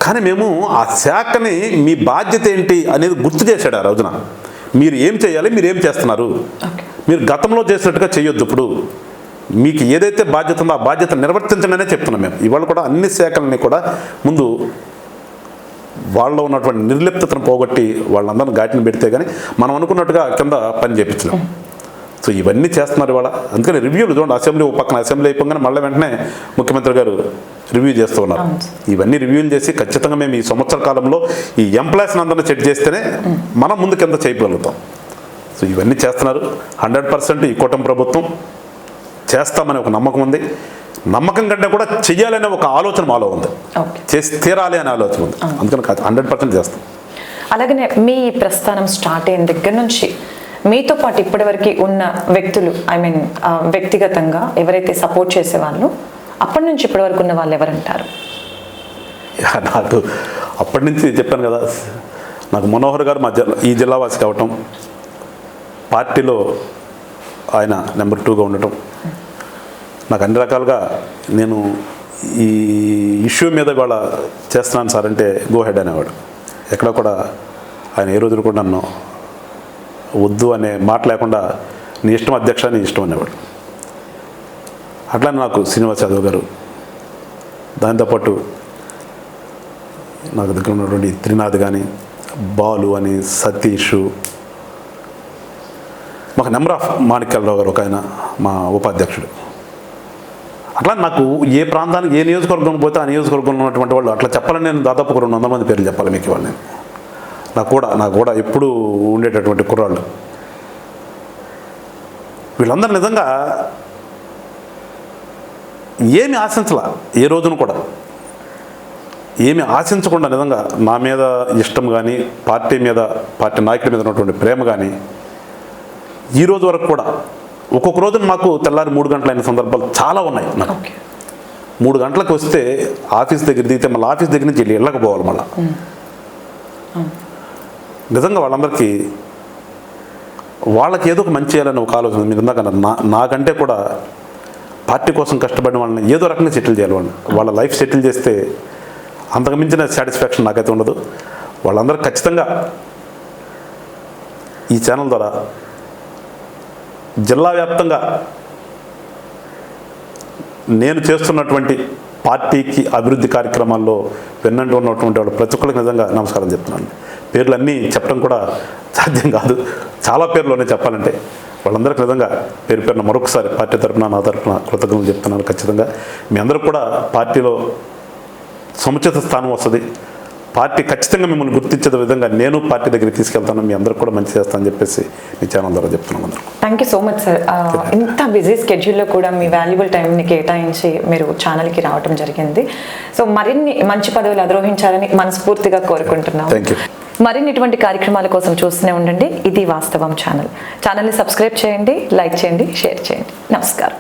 కానీ మేము ఆ శాఖని మీ బాధ్యత ఏంటి అనేది గుర్తు చేశాడు ఆ రోజున. మీరు ఏం చేయాలి, మీరు ఏం చేస్తున్నారు, మీరు గతంలో చేసినట్టుగా చేయొద్దు. ఇప్పుడు మీకు ఏదైతే బాధ్యత ఉందో ఆ బాధ్యత నిర్వర్తించడనే చెప్తున్నాం మేము. ఇవాళ కూడా అన్ని శాఖలని కూడా ముందు వాళ్ళలో ఉన్నటువంటి నిర్లిప్తతను పోగొట్టి వాళ్ళందరినీ ఘాటిని పెడితే కానీ మనం అనుకున్నట్టుగా కింద పని చేయించలేం. సో ఇవన్నీ చేస్తున్నారు ఇవాళ. అందుకని రివ్యూలు చూడండి, అసెంబ్లీ పక్కన అసెంబ్లీ అయిపోగానే మళ్ళీ వెంటనే ముఖ్యమంత్రి గారు రివ్యూ చేస్తూ ఉన్నారు. ఇవన్నీ రివ్యూలు చేసి ఖచ్చితంగా మేము ఈ సంవత్సర కాలంలో ఈ ఎంప్లాయీస్ని అందరినీ చెక్ చేస్తేనే మనం ముందు కింద చేయగలుగుతాం. సో ఇవన్నీ చేస్తున్నారు. 100% ఈ కూటమి ప్రభుత్వం చేస్తామనే ఒక నమ్మకం ఉంది. నమ్మకం కంటే కూడా చెయ్యాలనే ఒక ఆలోచన మాలో ఉంది, చేసి తీరాలి అనే ఆలోచన ఉంది. అందుకని 100% చేస్తాం. అలాగనే మీ ప్రస్థానం స్టార్ట్ అయిన దగ్గర నుంచి మీతో పాటు ఇప్పటివరకు ఉన్న వ్యక్తులు, ఐ మీన్ వ్యక్తిగతంగా ఎవరైతే సపోర్ట్ చేసేవాళ్ళు, అప్పటి నుంచి ఇప్పటి వరకు ఉన్న వాళ్ళు ఎవరంటారు? నాకు అప్పటి నుంచి చెప్పాను కదా, నాకు మనోహర్ గారు ఈ జిల్లావాసి కావటం, పార్టీలో ఆయన నెంబర్ 2గా ఉండటం, నాకు అన్ని రకాలుగా నేను ఈ ఇష్యూ మీద ఇవాళ చేస్తున్నాను సార్ అంటే గో హెడ్ అనేవాడు. ఎక్కడ కూడా ఆయన ఏ రోజులు కూడా నన్ను వద్దు అనే మాట లేకుండా నీ ఇష్టం అధ్యక్ష, నీ ఇష్టం అనేవాడు. అట్లా నాకు శ్రీనివాస్ యాదవ్ గారు, దాంతోపాటు నాకు దగ్గర ఉన్నటువంటి త్రినాథ్ కానీ, బాలు అని, సతీష్, మాకు నెంబర్ ఆఫ్ మాణిక్యాలరావు గారు ఒక ఆయన మా ఉపాధ్యక్షుడు. అట్లా నాకు ఏ ప్రాంతానికి ఏ నియోజకవర్గం పోతే ఆ నియోజకవర్గంలో ఉన్నటువంటి వాళ్ళు అట్లా చెప్పాలని నేను దాదాపు 200 మంది పేర్లు చెప్పాలి మీకు ఇవాళ. నేను నాకు కూడా ఎప్పుడు ఉండేటటువంటి కుర్రాళ్ళు వీళ్ళందరూ నిజంగా ఏమి ఆశించాల, ఏ రోజున కూడా ఏమి ఆశించకుండా నిజంగా నా మీద ఇష్టం కానీ, పార్టీ మీద, పార్టీ నాయకుడి మీద ఉన్నటువంటి ప్రేమ కానీ ఈ రోజు వరకు కూడా ఒక్కొక్క రోజున మాకు తెల్లారి 3 గంటలు అయిన సందర్భాలు చాలా ఉన్నాయి. నాకు 3 గంటలకు వస్తే ఆఫీస్ దగ్గర దిగితే మళ్ళీ ఆఫీస్ దగ్గర నుంచి వెళ్ళి ఇళ్ళకి పోవాలి. మళ్ళీ నిజంగా వాళ్ళందరికీ వాళ్ళకి ఏదో ఒక మంచి చేయాలని ఒక ఆలోచన. మీరు ఇందాక నాకంటే కూడా పార్టీ కోసం కష్టపడిన వాళ్ళని ఏదో రకంగా సెటిల్ చేయాలి. వాళ్ళ లైఫ్ సెటిల్ చేస్తే అంతకు మించిన సాటిస్ఫాక్షన్ నాకైతే ఉండదు. వాళ్ళందరూ ఖచ్చితంగా ఈ ఛానల్ ద్వారా జిల్లా వ్యాప్తంగా నేను చేస్తున్నటువంటి పార్టీకి అభివృద్ధి కార్యక్రమాల్లో వెన్నంటూ ఉన్నటువంటి వాళ్ళు ప్రతి ఒక్కరికి నిజంగా నమస్కారం చెప్తున్నాను. పేర్లన్నీ చెప్పడం కూడా సాధ్యం కాదు, చాలా పేర్లోనే చెప్పాలంటే. వాళ్ళందరికీ నిజంగా పేరు పేరున మరొకసారి పార్టీ తరఫున నా తరఫున కృతజ్ఞతలు చెప్తున్నాను. ఖచ్చితంగా మీ అందరూ కూడా పార్టీలో సముచిత స్థానం వస్తుంది. పార్టీ ఖచ్చితంగా మిమ్మల్ని గుర్తించే విధంగా నేను పార్టీ దగ్గరికి తీసుకెళ్తాను. మీ అందరూ కూడా మంచి చేస్తానని చెప్పేసి మీ ఛానల్ ద్వారా చెప్తున్నాను అందరూ. Thank you so much sir. ఇంత బిజీ స్కెడ్యూల్లో కూడా మీ వాల్యుబుల్ టైంని కేటాయించి మీరు ఛానల్కి రావడం జరిగింది. సో మరిన్ని మంచి పదవులు అధిరోహించాలని మనస్ఫూర్తిగా కోరుకుంటున్నాను. Thank you. మరిన్ని ఇటువంటి కార్యక్రమాల కోసం చూస్తూనే ఉండండి ఇది వాస్తవం ఛానల్ని సబ్స్క్రైబ్ చేయండి, లైక్ చేయండి, షేర్ చేయండి. నమస్కారం.